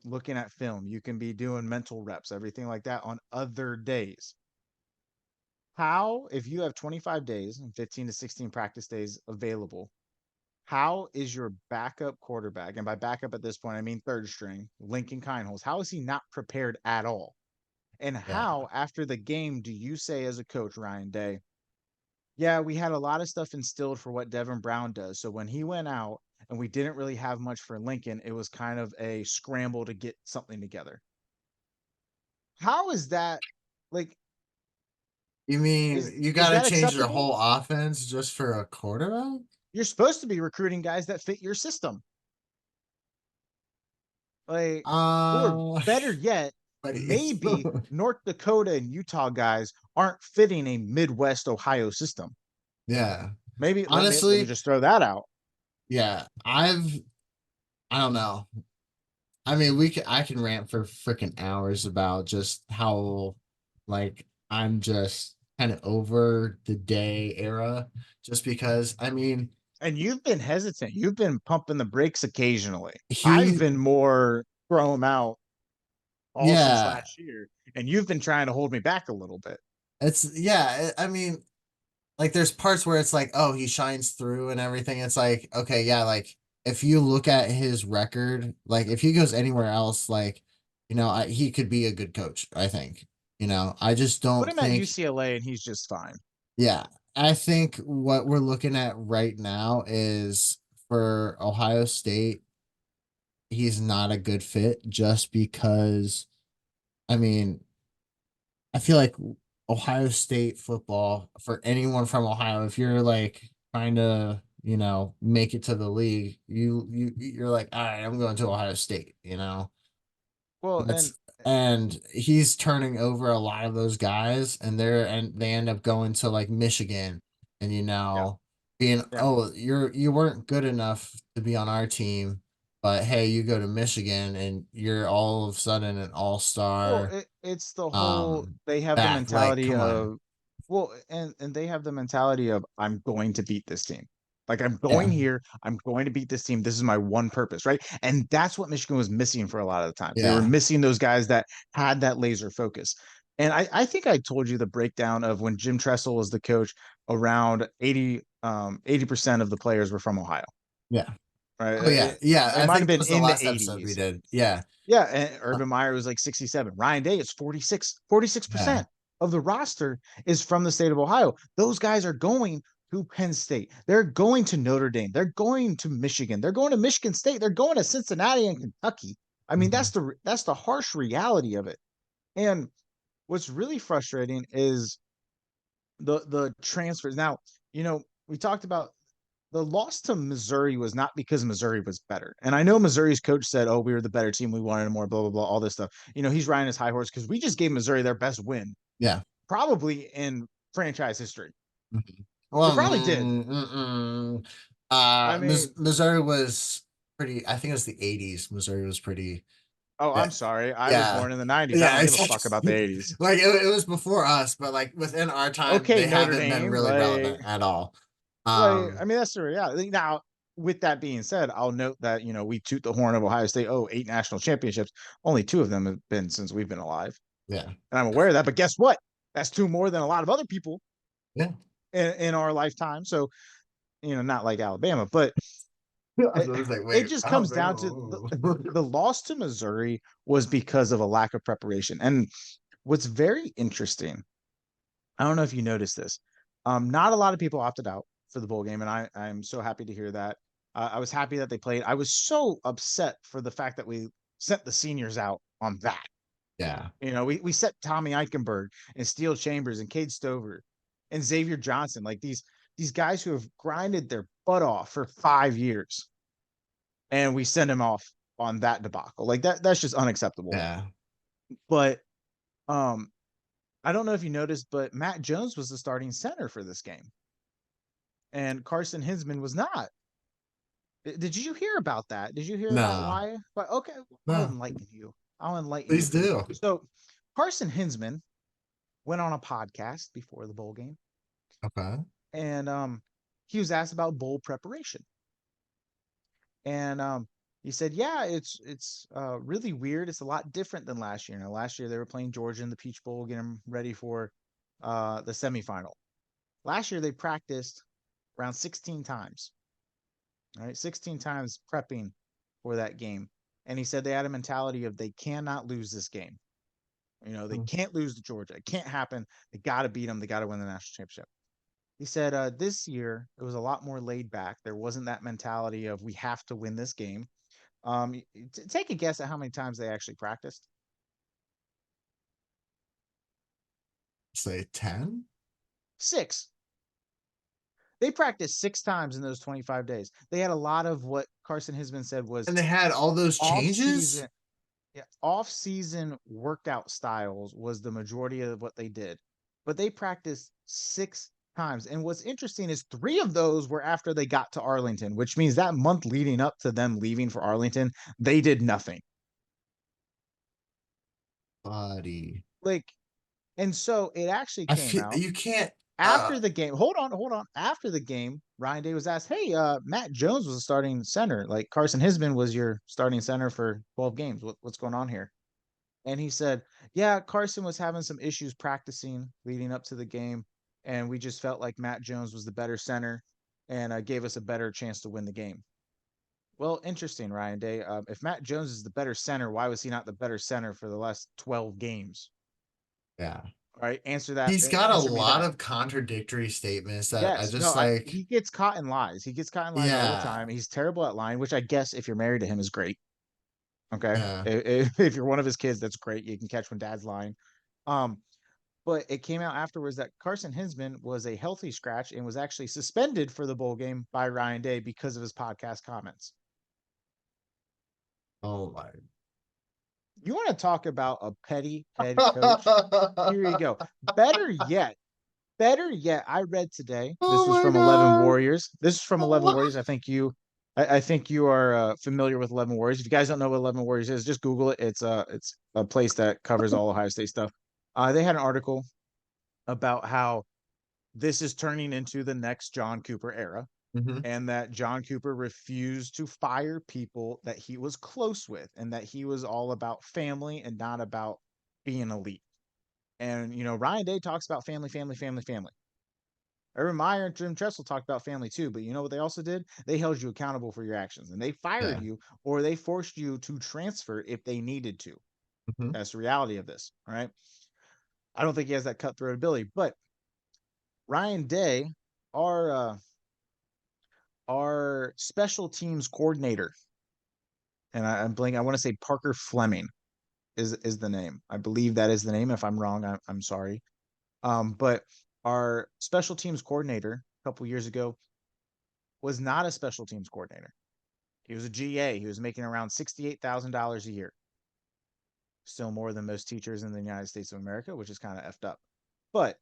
looking at film. You can be doing mental reps, everything like that on other days. How, if you have 25 days and 15 to 16 practice days available, how is your backup quarterback, and by backup at this point, I mean third string, Lincoln Kineholz, how is he not prepared at all? And Yeah. how, after the game, do you say as a coach, Ryan Day, yeah, we had a lot of stuff instilled for what Devin Brown does. So when he went out and we didn't really have much for Lincoln, it was kind of a scramble to get something together. How is that like You mean is you is got to that change your acceptable? whole offense just for a quarterback? You're supposed to be recruiting guys that fit your system. Like or Uh, better yet, buddy. maybe North Dakota and Utah guys aren't fitting a Midwest Ohio system. Yeah. Maybe let me Honestly, just throw that out. yeah. I don't know. I mean, I can rant for freaking hours about just how, like, I'm just kind of over the day era, just because, I mean, And you've been hesitant. You've been pumping the brakes occasionally. I've he, been more throw them out all since yeah, last year, and you've been trying to hold me back a little bit. yeah, I mean, like, there's parts where it's like, oh, he shines through and everything. It's like, okay, yeah, like, if you look at his record, like, if he goes anywhere else, like, he could be a good coach, I think. I just Put don't him at think, UCLA, and he's just fine. yeah, I think what we're looking at right now is for Ohio State, he's not a good fit just because, I mean, I feel like Ohio State football for anyone from Ohio, if you're like trying to, make it to the league, you're like, all right, I'm going to Ohio State. Well, That's and he's turning over a lot of those guys, and they end up going to like Michigan, and yeah, being, yeah. oh, you weren't good enough to be on our team, But hey, you go to Michigan and you're all of a sudden an Well, all-star it's the whole they have the back. Like, mentality come on. of well, and they have the mentality of I'm going to beat this team. Like I'm going Yeah. here, I'm going to beat this team. This is my one purpose, right? And that's what Michigan was missing for a lot of the time. They were Yeah. missing those guys that had that laser focus. And I think I told you the breakdown of when Jim Tressel was the coach, around 80% of the players were from Ohio, Yeah. right? Oh yeah. Yeah. It I might have think that been was the in the last episode we 80s. did. Yeah. Yeah, and Uh, Urban Meyer was like 67. Ryan Day is 46 yeah. percent of the roster is from the state of Ohio. Those guys are going to Penn State. They're going to Notre Dame. They're going to Michigan. They're going to Michigan State. They're going to Cincinnati and Kentucky. I mean, Mhm. that's the harsh reality of it. And what's really frustrating is the transfers. Now, we talked about the loss to Missouri was not because Missouri was better. And I know Missouri's coach said, "Oh, we were the better team. We wanted more." Blah blah blah. All this stuff. He's riding his high horse because we just gave Missouri their best win, Yeah. probably in franchise history. Mhm. We Well, probably did. I mean, Missouri was pretty. I think it was the '80s. Missouri was pretty. oh, Yeah. I'm sorry. I was Yeah. born in the '90s. I Yeah. don't give a fuck about the '80s. Like it was before us, but like within our time, Okay, they Notre haven't been Dame, really relevant at all. I mean, that's the reality. Now, with that being said, I'll note that we toot the horn of Ohio State. Oh, 8 national championships. Only two of them have been since we've been alive. Yeah. And I'm aware of that. But guess what? That's two more than a lot of other people Yeah. in our lifetime. So, not like Alabama, but I was it, gonna say, it wait, just comes down to Alabama. the loss to Missouri was because of a lack of preparation. And what's very interesting, I don't know if you noticed this, not a lot of people opted out for the bowl game, and I'm so happy to hear that. I was happy that they played. I was so upset for the fact that we sent the seniors out on that. Yeah. We set Tommy Eichenberg and Steele Chambers and Cade Stover and Xavier Johnson, like these guys who have grinded their butt off for 5 years, and we send them off on that debacle. Like that's just unacceptable. Yeah. But um, I don't know if you noticed, but Matt Jones was the starting center for this game, and Carson Hinsman was not. Did you hear about that? Did you hear about No. why? But okay, I'll No. enlighten you. I'll enlighten you Please for this. do. So Carson Hinsman went on a podcast before the bowl game, Okay. and he was asked about bowl preparation, and he said, "Yeah, it's really weird. It's a lot different than last year. Last year they were playing Georgia in the Peach Bowl, getting them ready for the semifinal. Last year they practiced around 16 times, right? 16 times prepping for that game." And he said they had a mentality of they cannot lose this game. They Mm. can't lose to Georgia. It can't happen. They got to beat them. They got to win the national championship. He said this year it was a lot more laid back. There wasn't that mentality of we have to win this game. Take a guess at how many times they actually practiced. Say 10. Six. They practiced 6 times in those 25 days. They had a lot of what Carson Hisman said was And they had all those off changes? season. Yeah, off season workout styles was the majority of what they did, but they practiced 6 times. And what's interesting is 3 of those were after they got to Arlington, which means that month leading up to them leaving for Arlington, they did nothing. Buddy. Like, and so it actually I came feel out you can't after the game. Hold on. After the game, Ryan Day was asked, "Hey, Matt Jones was a starting center. Like Carson Hisman was your starting center for 12 games. What's going on here?" And he said, "Yeah, Carson was having some issues practicing leading up to the game, and we just felt like Matt Jones was the better center and gave us a better chance to win the game." Well, interesting, Ryan Day. If Matt Jones is the better center, why was he not the better center for the last 12 games? yeah. All right, answer that. He's got a Answer me lot that. of contradictory statements that I Yes, no, just I like, he gets caught in lies. He gets caught in lies all the yeah. time. He's terrible at lying, which I guess if you're married to him is great. Okay, Yeah. if you're one of his kids, that's great. You can catch when dad's lying. Um, but it came out afterwards that Carson Hinsman was a healthy scratch and was actually suspended for the bowl game by Ryan Day because of his podcast comments. Oh my. You want to talk about a petty head coach? Here you go. Better yet, I read today. This Oh was my from 11 god. Warriors. This is from 11 Warriors. I think you I think you are familiar with 11 Warriors. If you guys don't know what 11 Warriors is, just Google it. It's a place that covers all Ohio State stuff. They had an article about how this is turning into the next John Cooper era, Hmm. and that John Cooper refused to fire people that he was close with, and that he was all about family and not about being elite. And Ryan Day talks about family, family, family, family. Urban Meyer and Jim Tressel talked about family too, but you know what they also did? They held you accountable for your actions, and they fired Yeah. you or they forced you to transfer if they needed to. Hmm. That's the reality of this. All right. I don't think he has that cutthroat ability, but Ryan Day, our uh, our special teams coordinator, and I'm blanking. I want to say Parker Fleming is the name. I believe that is the name. If I'm wrong, I'm sorry. But our special teams coordinator a couple years ago was not a special teams coordinator. He was a GA. He was making around $68,000 a year. Still more than most teachers in the United States of America, which is kind of effed up. But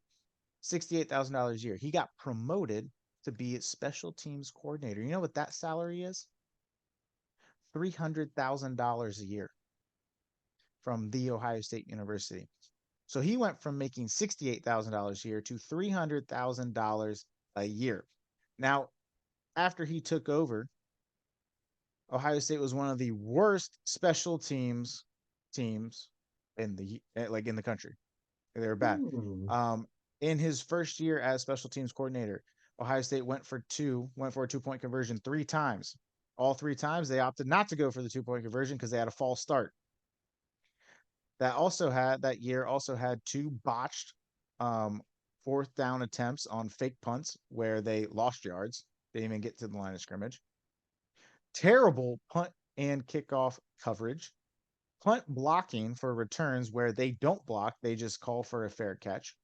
$68,000 a year. He got promoted to be special teams coordinator. You know what that salary is? $300,000 a year from the Ohio State University. So he went from making $68,000 a year to $300,000 a year. Now, after he took over, Ohio State was one of the worst special teams in the country. They were bad. Ooh. Um, in his first year as special teams coordinator, Ohio State went for a 2 point conversion 3 times. All 3 times they opted not to go for the 2 point conversion because they had a false start. That year also had two botched um, fourth down attempts on fake punts where they lost yards. They didn't even get to the line of scrimmage. Terrible punt and kickoff coverage. Punt blocking for returns where they don't block, they just call for a fair catch.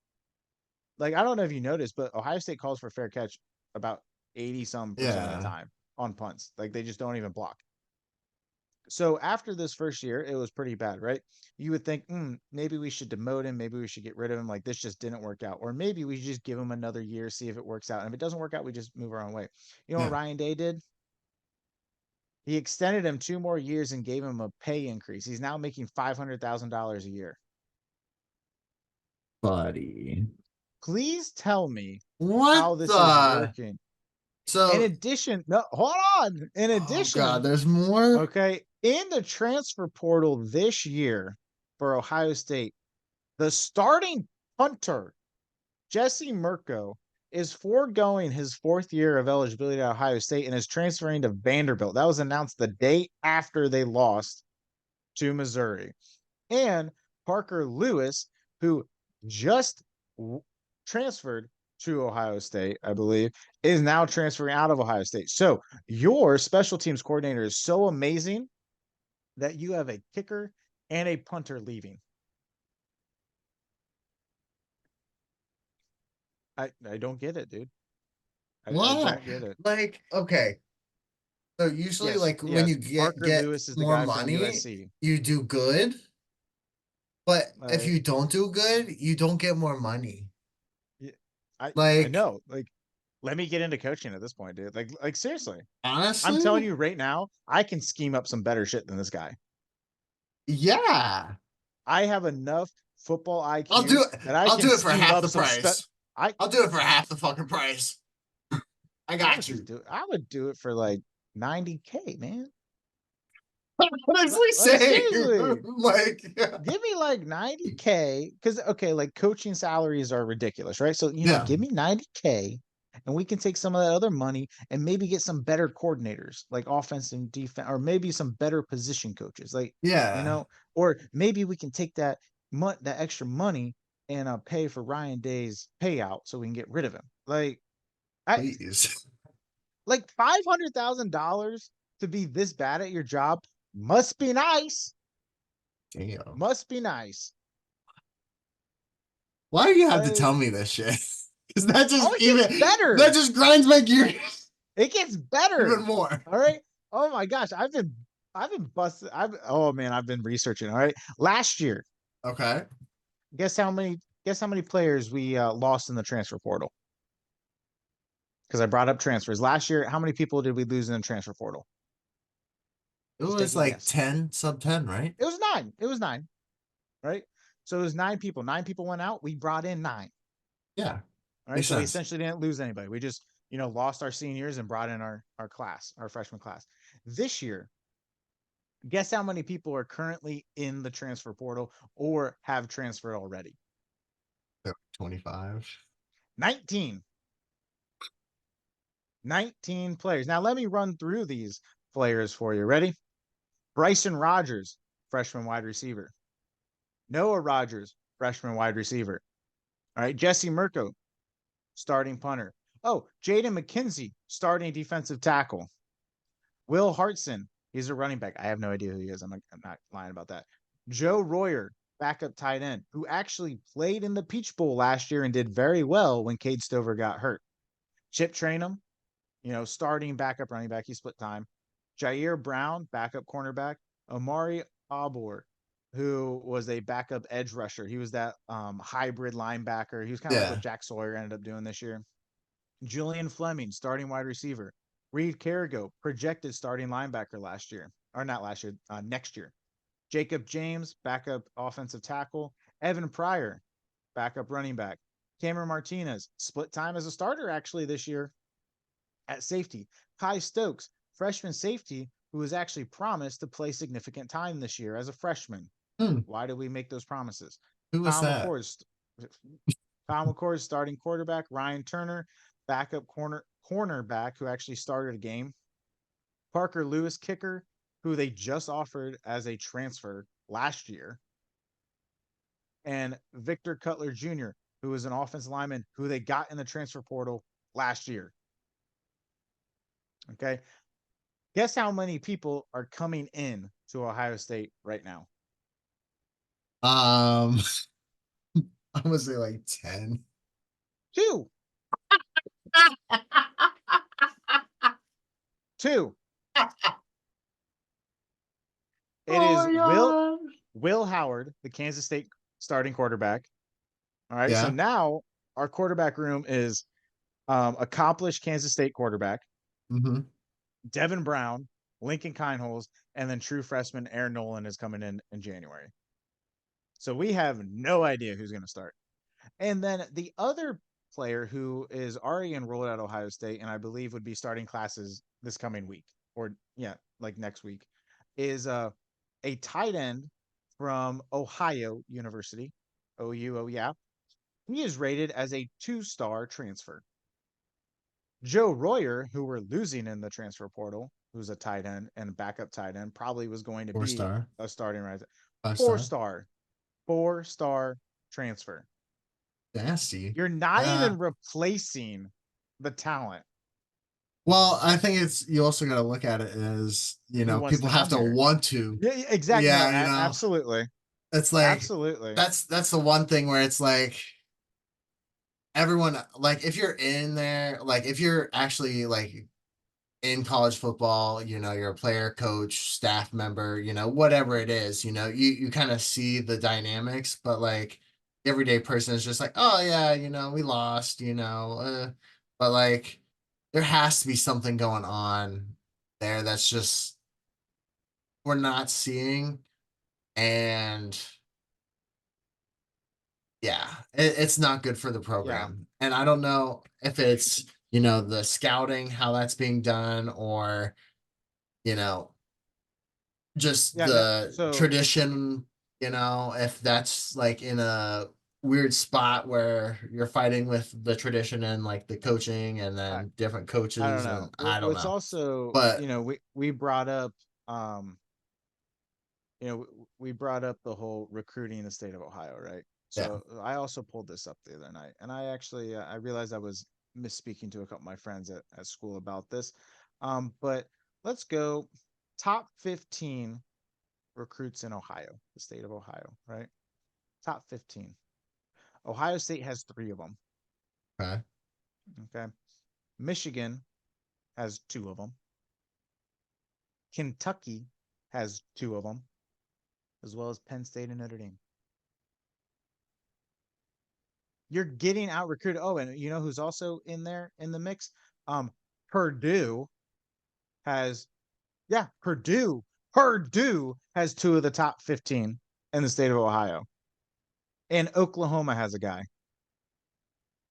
Like, I don't know if you noticed, but Ohio State calls for fair catch about 80 some percent of the Yeah. time on punts. Like, they just don't even block. So after this first year, it was pretty bad, right? You would think, maybe we should demote him. Maybe we should get rid of him. Like, this just didn't work out. Or maybe we just give him another year, see if it works out. And if it doesn't work out, we just move our own way. You know what Yeah. Ryan Day did? He extended him 2 more years and gave him a pay increase. He's now making $500,000 a year. Buddy. Please tell me What how this is the? working. In So, addition, no, hold on. In oh God, addition, there's more. okay, in the transfer portal this year for Ohio State, the starting punter, Jesse Mirko, is foregoing his 4th year of eligibility at Ohio State and is transferring to Vanderbilt. That was announced the day after they lost to Missouri. And Parker Lewis, who just transferred to Ohio State, I believe, is now transferring out of Ohio State. So your special teams coordinator is so amazing that you have a kicker and a punter leaving. I don't get it, dude. I What? don't get it. Like, okay. So usually, Yes, like when you yes. Parker get Lewis is the more guy from money, USC. you do good. But if Like, you don't do good, you don't get more money. I Like, know. Like, let me get into coaching at this point, dude. Like seriously. I'm telling honestly, you right now, I can scheme up some better shit than this guy. yeah. I have enough football I'll do IQ it. that I I'll can do it for scheme half up the some price. I I'll do it for half the fucking price. I I would got just you. do it. I would do it for like 90K, man. Honestly, Like saying, seriously. like, Give me like 90K cuz okay, like coaching salaries are ridiculous, right? So, yeah, give me 90K and we can take some of that other money and maybe get some better coordinators, like offense and defense, or maybe some better position coaches. Like, you yeah. know, or maybe we can take that extra money and pay for Ryan Day's payout so we can get rid of him. I Please, like $500,000 to be this bad at your job must be nice. damn. Must be nice. Why do you have to tell Like, me this shit? Because that oh, just it gets that better. just grinds my gears It gets even better. more. All right. Oh my gosh, I've been busted. Oh man, I've been researching. All right. Last year, Okay, guess how many players we lost in the transfer portal? because I brought up transfers. Last year, how many people did we lose in the transfer portal? It Just take was a like guess. 10, sub 10, right? It was nine. It was nine, right? So it was nine people. Nine people went out. We brought in nine. Yeah, All right. makes So we sense. essentially didn't lose anybody. We just, lost our seniors and brought in our class, our freshman class. This year, guess how many people are currently in the transfer portal or have transferred already? 25. 19. 19 players. Now let me run through these players for you. Ready? Bryson Rogers, freshman wide receiver. Noah Rogers, freshman wide receiver. All right. Jesse Mirko, starting punter. Oh, Jaden McKenzie, starting defensive tackle. Will Hartson, he's a running back. I have no idea who he is. I'm not lying about that. Joe Royer, backup tight end, who actually played in the Peach Bowl last year and did very well when Cade Stover got hurt. Chip Trainum, starting backup running back. He split time. Jair Brown, backup cornerback. Amari Abor, who was a backup edge rusher. He was that hybrid linebacker. He was kind of like what Yeah. Jack Sawyer ended up doing this year. Julian Fleming, starting wide receiver. Reed Carrigo, projected starting linebacker last year, or not last year, next year. Jacob James, backup offensive tackle. Evan Pryor, backup running back. Cameron Martinez, split time as a starter actually this year at safety. Kai Stokes, freshman safety, who was actually promised to play significant time this year as a freshman. Hmm. Why did we make those promises? Who was Kyle that? McCord, Kyle McCord, starting quarterback. Ryan Turner, backup cornerback, who actually started a game. Parker Lewis, kicker, who they just offered as a transfer last year. And Victor Cutler Jr., who was an offensive lineman who they got in the transfer portal last year. Okay. Guess how many people are coming in to Ohio State right now? Um, I would say like 10. Two. Two. It Oh is my Will god. Will Howard, the Kansas State starting quarterback. All right. So Yeah. now our quarterback room is accomplished Kansas State quarterback, Mm-hmm. Devin Brown, Lincoln Kineholes, and then true freshman Aaron Nolan is coming in January. So we have no idea who's going to start. And then the other player who is already enrolled at Ohio State and I believe would be starting classes this coming week or yeah, like next week is a tight end from Ohio University. OU, oh yeah. He is rated as a 2-star transfer. Joe Royer, who we're losing in the transfer portal, who's a tight end and backup tight end, probably was going to Four be star, a starting right. 5 star. 4-star, 4-star transfer. Nasty. You're not Uh, even replacing the talent well, I think it's you also got to look at it as who wants people to have come to here. want to. Yeah, exactly. No, Yeah, absolutely, it's like absolutely. that's the one thing where it's like everyone like if you're in there, like if you're actually like in college football, you're a player, coach, staff member, whatever it is, you kind of see the dynamics, but like everyday person is just like, oh yeah, we lost, but like there has to be something going on there that's just we're not seeing. And yeah, it's not good for the Yeah, program. And I don't know if it's, the scouting, how that's being done, or, you know, just yeah. No, the so tradition, if that's like in a weird spot where you're fighting with the tradition and like the coaching and I, then different I don't coaches know. and I don't What's know. also, But we brought up, um, we brought up the whole recruiting in the state of Ohio, right? yeah, So I also pulled this up the other night, and I actually I realized I was misspeaking to a couple of my friends at school about this. But let's go top 15 recruits in Ohio, the state of Ohio, right? Top 15. Ohio State has three of them. okay. Okay. Michigan has two of them. Kentucky has two of them, as well as Penn State and Notre Dame. You're getting out recruited. Oh, and you know who's also in there in the mix? Um, Purdue has yeah, Purdue has two of the top 15 in the state of Ohio, and Oklahoma has a guy,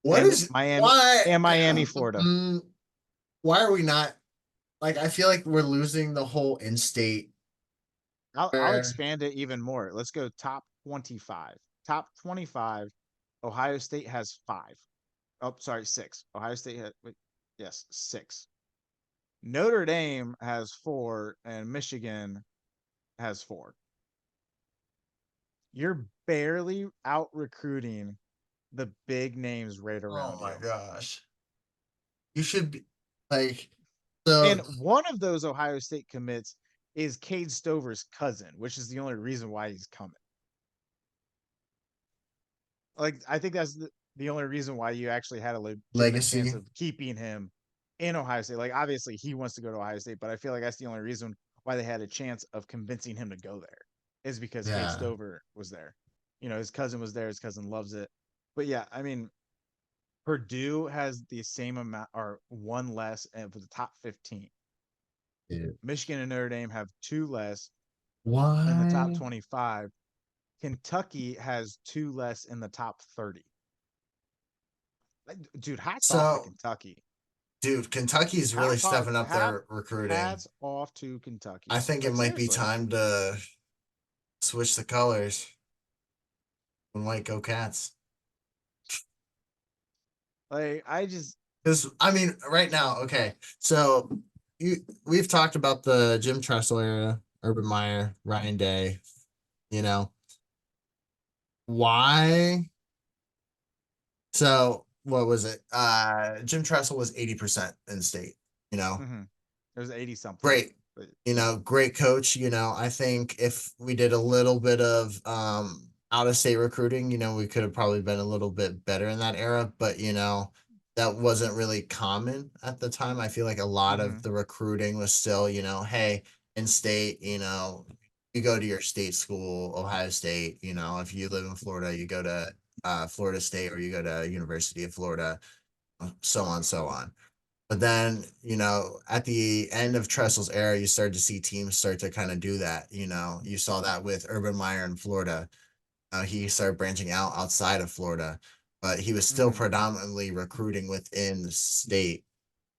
What and is Miami why? and Miami, Florida. Why are we not like? I feel like we're losing the whole in-state. I'll Where expand it even more. Let's go top 25. Top 25. Ohio State has five. Oh, sorry, six. Ohio State has wait, yes, six. Notre Dame has four, and Michigan has four. You're barely out recruiting the big names right oh around my you. gosh, you should be like And so one of those Ohio State commits is Cade Stover's cousin, which is the only reason why he's coming. Like, I think that's the only reason why you actually had a legitimate chance legacy. of keeping him in Ohio State. Like, obviously, he wants to go to Ohio State, but I feel like that's the only reason why they had a chance of convincing him to go there is because Cade Yeah, Stover was there. You know, his cousin was there. His cousin loves it. But yeah, I mean, Purdue has the same amount or one less for the top 15. dude. Michigan and Notre Dame have two less in the top Why? 25. Kentucky has two less in the top 30. Like, dude, hats off to So, Kentucky. dude, Kentucky's really stepping up their recruiting. Hats off to I Kentucky. think it Like, might be seriously. time to switch the colors and white go cats. Like, I just Because I mean, right now, okay. So you we've talked about the Jim Tressel era, Urban Meyer, Ryan Day. You know why? So what was it? Jim Tressel was 80% in state. You know, mm-hmm. It was 80 something. great. But Great coach. I think if we did a little bit of out of state recruiting, we could have probably been a little bit better in that era, but that wasn't really common at the time. I feel like a lot mm-hmm. of the recruiting was still, hey, in state, you go to your state school, Ohio State, if you live in Florida, you go to Florida State or you go to University of Florida, so on, so on. But then, at the end of Tressel's era, you started to see teams start to kind of do that. You saw that with Urban Meyer in Florida. He started branching out outside of Florida, but he was still Mm-hmm. predominantly recruiting within the state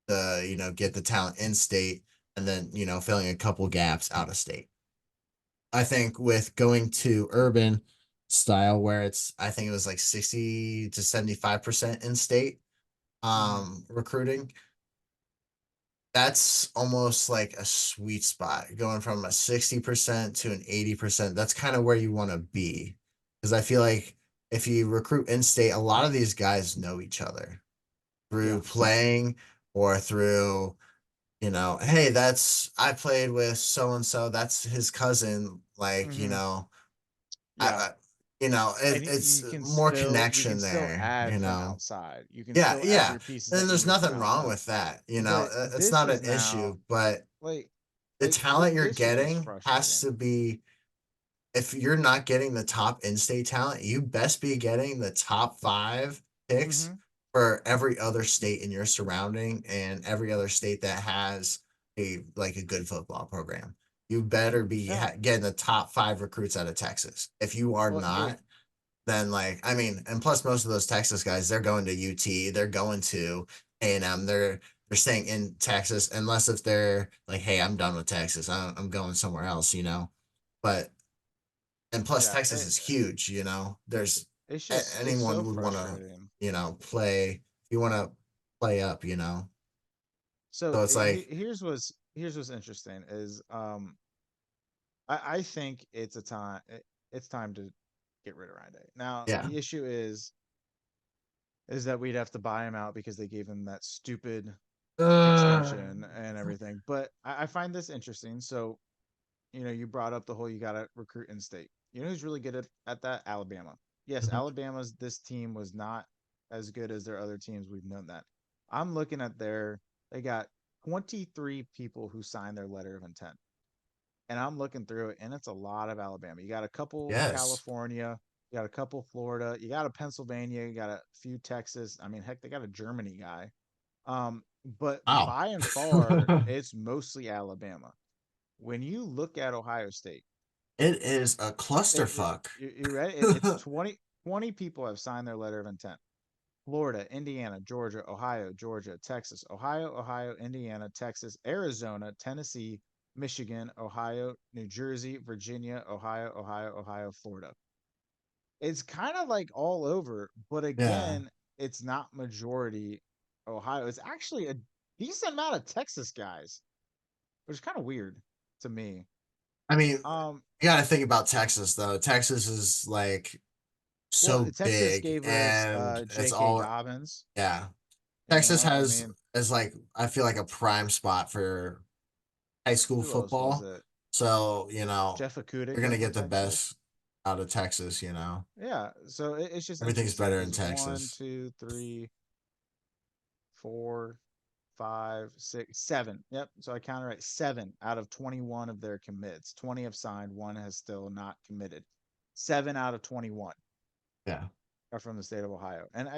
to, get the talent in state and then, filling a couple gaps out of state. I think with going to urban style where I think it was like 60 to 75% in state Mm-hmm. recruiting, that's almost like a sweet spot going from a 60% to an 80%. That's kind of where you want to be. Because I feel like if you recruit in state, a lot of these guys know each other Yeah. through playing or through, hey, I played with so and so, that's his cousin. Like, Mm-hmm. I, Yeah. And it's more you can connection still there, add from outside. You can Yeah, still add yeah. your pieces And that you there's knew nothing growing wrong up. with that. But It's this not is an now issue, but like the talent you're this is what's getting has frustrating. to be, if you're not getting the top in-state talent, you best be getting the top five picks Mm-hmm. for every other state in your surrounding and every other state that has a good football program. You better be Yeah. getting the top five recruits out of Texas. If you are Well, here. not, then I mean, and plus most of those Texas guys, they're going to UT, they're going to A&M, they're staying in Texas, unless if they're like, hey, I'm done with Texas, I'm going somewhere else, But and plus Yeah. Texas is huge, There's It's so anyone would want to, frustrating. play if you want to play up, So So it's like, here's what's interesting is I think it's time to get rid of Ryan Day. Now yeah, the issue is that we'd have to buy him out because they gave him that stupid uh, extension and everything. But I find this interesting. So you brought up the whole you got to recruit in state. You know who's really good at that? Alabama. Yes, mhm, Alabama's this team was not as good as their other teams. We've known that. I'm looking at they got 23 people who signed their letter of intent. And I'm looking through it, and it's a lot of Alabama. You got a couple yes, California, you got a couple Florida, you got a Pennsylvania, you got a few Texas. I mean, heck, they got a Germany guy. but Wow. by and far, it's mostly Alabama. When you look at Ohio State, It is a clusterfuck. you ready? It's 20 people have signed their letter of intent. Florida, Indiana, Georgia, Ohio, Georgia, Texas, Ohio, Indiana, Texas, Arizona, Tennessee, Michigan, Ohio, New Jersey, Virginia, Ohio, Florida. It's kind of like all over, but Yeah. again, it's not majority Ohio. It's actually a decent amount of Texas guys, which is kind of weird to me. I mean, Um, you got to think about Texas though. Texas is like well, so Texas big, gave us and it's J.K. all, Dobbins. yeah. You Texas know, I has mean, is like, I feel like a prime spot for high school who else was football. it? So, Jeff you're Okuda gonna came from get the Texas. best out of Texas. Yeah, so it's just Everything's interesting better in because one, Texas. two, three, four, five, six, seven. Yep. So I counted right. 7 out of 21 of their commits. 20 have signed. One has still not committed. 7 out of 21 Yeah. are from the state of Ohio, and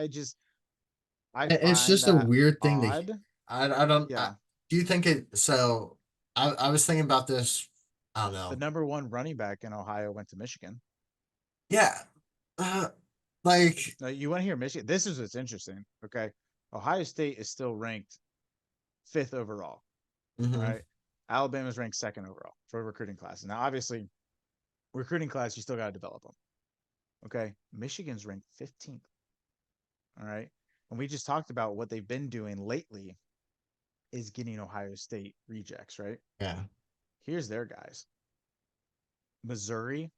I It's find just a that weird thing to, odd. I don't, Yeah, do you think it, so I was thinking about this, I don't the know. number one running back in Ohio went to Michigan. Yeah. Uh, like, Now you want to hear Michigan? This is what's interesting. Okay, Ohio State is still ranked fifth overall. All mhm, right, Alabama's ranked second overall for recruiting classes. Now, obviously, recruiting class you still got to develop them. Okay, Michigan's ranked 15th. All right, and we just talked about what they've been doing lately is getting Ohio State rejects. Right, yeah. here's their guys: Missouri,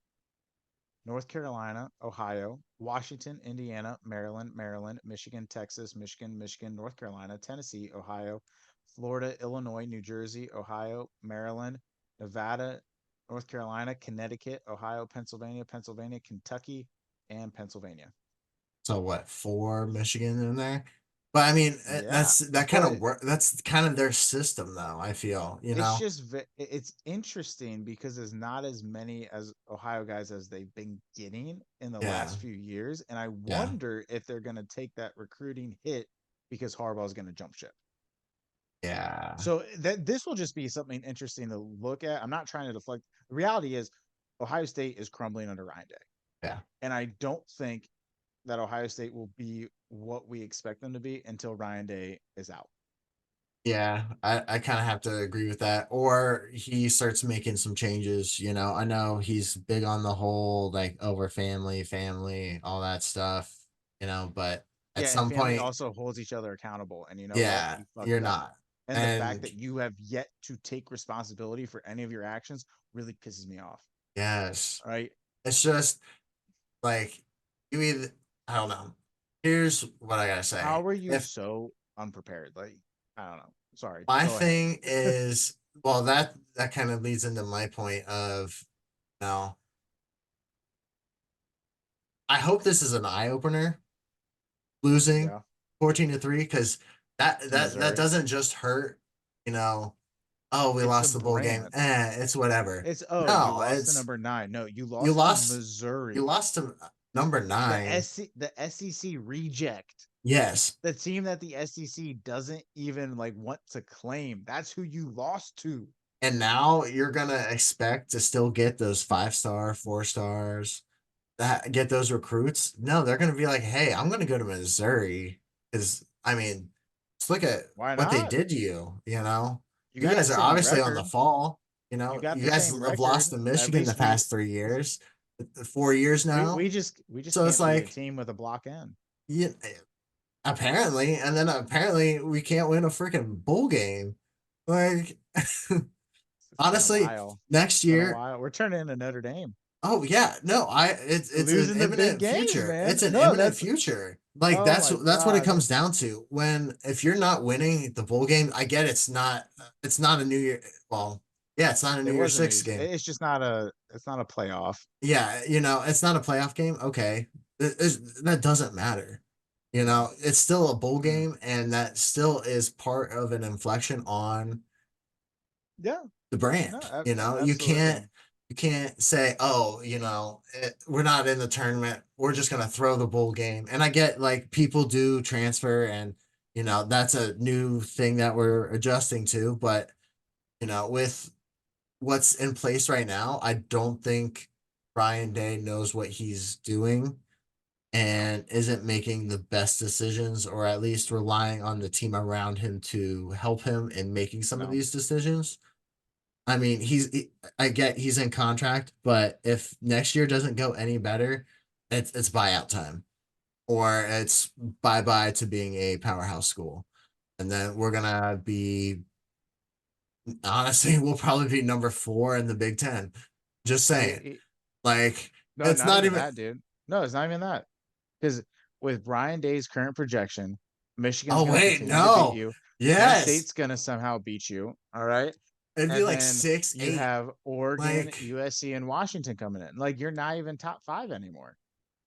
North Carolina, Ohio, Washington, Indiana, Maryland, Michigan, Texas, Michigan, North Carolina, Tennessee, Ohio, Florida, Illinois, New Jersey, Ohio, Maryland, Nevada, North Carolina, Connecticut, Ohio, Pennsylvania, Kentucky, and Pennsylvania. So what, four Michigan in there? But I mean, Yeah, that kind of but work. That's kind of their system, though. I feel, it's interesting because there's not as many as Ohio guys as they've been getting in the Yeah, last few years, and I yeah, wonder if they're going to take that recruiting hit because Harbaugh is going to jump ship. yeah, So that this will just be something interesting to look at. I'm not trying to deflect. The reality is Ohio State is crumbling under Ryan Day, yeah. and I don't think that Ohio State will be what we expect them to be until Ryan Day is out. Yeah, I kind of have to agree with that. Or he starts making some changes. I know he's big on the whole like over family, all that stuff, but at Yeah, and some family point, also holds each other accountable. And you know what? yeah, You you're fucked up. not. And the fact And that you have yet to take responsibility for any of your actions really pisses me off. yes, All right. it's just like you either, I don't know. Here's what I gotta How say. are you If so unprepared? Like, I don't know. Sorry. my Go ahead. thing is, well, that kind of leads into my point of, you know, I hope this is an eye opener losing Yeah. 14-3, because To that Missouri. doesn't just hurt, you know, oh, we It's the lost the bowl game. brand. It's whatever. It's oh, you No, lost to it's number nine. No, you you lost to lost you Missouri. lost to number nine. The SEC reject. Yes. The team that the SEC doesn't even like want to claim. That's who you lost to. And now you're gonna expect to still get those 5-star, 4 stars, that get those recruits. No, they're gonna be like, hey, I'm gonna go to Missouri. Because I mean, let's look at Why what they not? did to you. You You got the guys are same obviously on the record. fall. You got You the guys same have record. lost to At Michigan the least past 3 years, 4 years now. we just So it's can't beat a like, team with a block end. yeah, apparently, and then apparently we can't win a freaking bowl game. Like, It's been a honestly, while. next It's been a year. while. We're turning into Notre Dame. Oh yeah, no, it's an Losing the big imminent games, future. man. It's an No, imminent that's future. Like oh my that's what it god. comes down to. When if you're not winning the bowl game, I get it's not a New Year. Well, yeah, it's not a New It Year's wasn't Six news. game. It's just not a it's not a playoff. Yeah, it's not a playoff game. Okay, that doesn't matter. It's still a bowl Mm. game, and that still is part of an inflection on Yeah, the no, brand. You absolutely. can't say, oh, we're not in the tournament. We're just gonna throw the bowl game. And I get like people do transfer, and that's a new thing that we're adjusting to. But with what's in place right now, I don't think Ryan Day knows what he's doing and isn't making the best decisions, or at least relying on the team around him to help him in making some of No. these decisions. I mean, I get he's in contract, but if next year doesn't go any better, it's buyout time, or it's bye bye to being a powerhouse school, and then we're gonna be honestly, we'll probably be number 4 in the Big Ten. Just saying, like No, it's not not even even. that, dude. No, it's not even that. Because with Brian Day's current projection, Michigan's Oh going to wait, continue to beat no, you. Penn yes, State's going to somehow beat you. All right. it'd be And like then 6, you 8, have Oregon, like, USC, and Washington coming in. Like, you're not even top five anymore.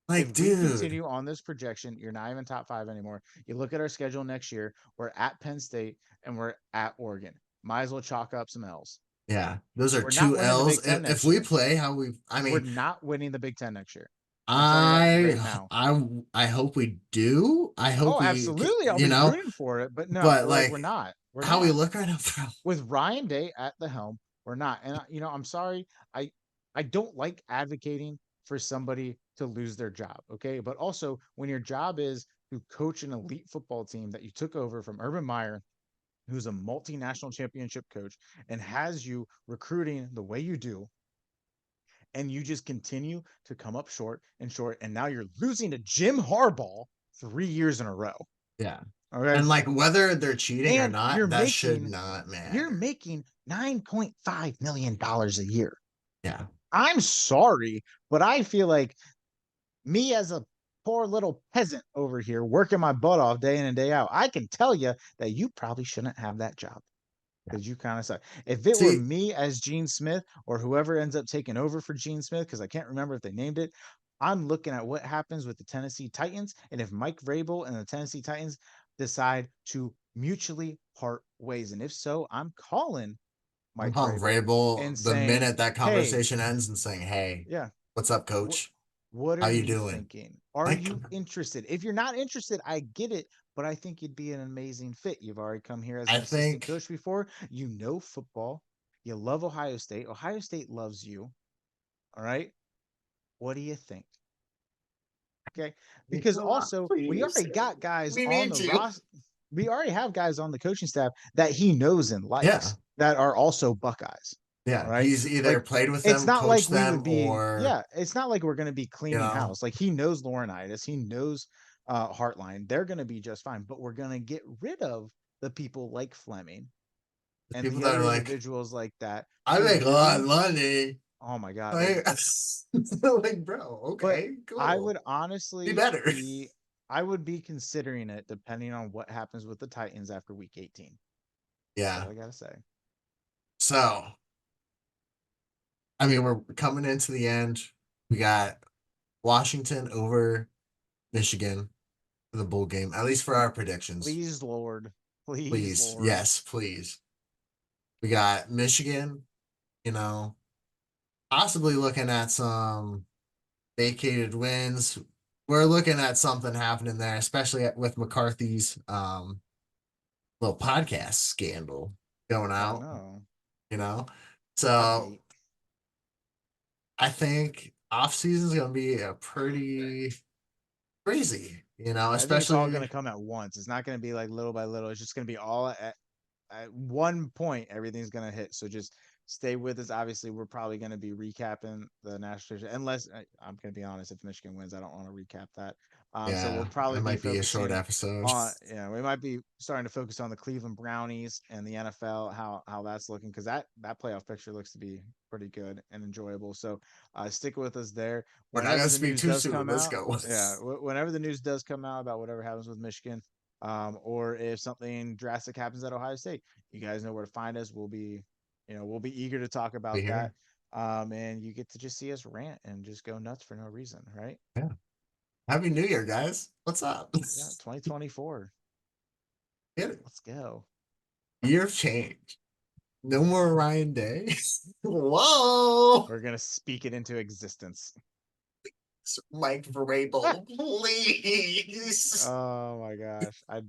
If we dude, continue on this projection, you're not even top five anymore. You look at our schedule next year, we're at Penn State and we're at Oregon. Might as well chalk up some L's. yeah, those are We're not two winning the L's. Big Ten If next we year. play how I We're mean, not winning the Big Ten next year. I'm telling you that I right now. I I hope we do. I hope Oh, we, absolutely. I'll be rooting for it, but no, but like we're like not. We're how we not. look right now, bro. With Ryan Day at the helm, we're not. And I'm sorry. I don't like advocating for somebody to lose their job, okay? But also when your job is to coach an elite football team that you took over from Urban Meyer, who's a multinational championship coach and has you recruiting the way you do, and you just continue to come up short and short, and now you're losing to Jim Harbaugh 3 years in a row. Yeah, Okay. and like whether they're cheating or And not, that should not you're matter. making $9.5 million a year. Yeah, I'm sorry, but I feel like me as a poor little peasant over here working my butt off day in and day out, I can tell you that you probably shouldn't have that job yeah. because you kind of suck. If it were See, me as Gene Smith or whoever ends up taking over for Gene Smith, because I can't remember if they named it, I'm looking at what happens with the Tennessee Titans. And if Mike Vrabel and the Tennessee Titans decide to mutually part ways, and if so, I'm calling I'm Mike calling Vrabel Vrabel and the saying, minute that hey, conversation ends and saying, "Hey, yeah, what's up, what coach? what How are you you doing?" thinking? Are Like, you interested? If you're not interested, I get it, but I think you'd be an amazing fit. You've already come here as I an assistant think coach before. You know football. You love Ohio State. Ohio State loves you. All right. What do you think? Okay. Because also, we please, already got guys we on need the you. roster. We already have guys on the coaching staff that he knows and Yeah, likes that are also Buckeyes. All yeah. right. He's either Like, played with it's them, not like coached we them, would be, or yeah, it's not like we're going to be you cleaning know, house. Like, he knows Laurinaitis, he knows Heartline. They're going to be just fine, but we're going to get rid of the people like Fleming the and people the that are other like, individuals like that I who make a lot of really, money. oh my God, like, Like, like, bro, but okay, I cool. would Be honestly better. be I would be considering it depending on what happens with the Titans after week 18. That's all Yeah. I gotta say. So, I mean, we're coming into the end. We got Washington over Michigan for the bowl game, at least for our predictions. Please, Lord. Please, Please. Lord. Yes, please. We got Michigan, you know, possibly looking at some vacated wins. We're looking at something happening there, especially with McCarthy's little podcast scandal going I out, know. you know. So Podgate. I think off season is gonna be a pretty crazy, I think it's all gonna especially. come at once. It's not gonna be like little by little. It's just gonna be all at one point everything's gonna hit. So just stay with us. Obviously, we're probably gonna be recapping the national unless I'm gonna be honest. If Michigan wins, I don't want to recap that. So we'll Yeah, probably it be might be a short focusing episode. on we might be starting to focus on the Cleveland Brownies and the NFL, how that's looking because that playoff picture looks to be pretty good and enjoyable. So stick with us there. We're not Whenever gonna the speak news too does soon. come Let's out, go. yeah, whenever the news does come out about whatever happens with Michigan, or if something drastic happens at Ohio State, you guys know where to find us. We'll be eager to talk Be about that. here. And you get to just see us rant and just go nuts for no reason, right? Yeah. Happy New Year, guys. What's up? Yeah, 2024. Get it. Let's go. Year of change. No more Ryan Day. Whoa. We're gonna speak it into existence. Mike Vrabel, please. Oh my gosh. I'd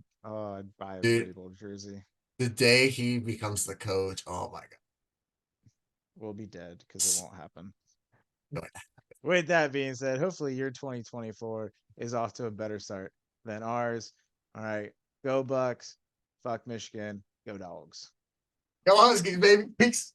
buy a Dude, Vrabel jersey. the day he becomes the coach, oh my We'll be dead because it god. won't happen. No, With that being said, hopefully your 2024 is off to a better start than ours. All right. Go Bucks. Fuck Michigan. Go Dogs. go Huskies, baby. Peace.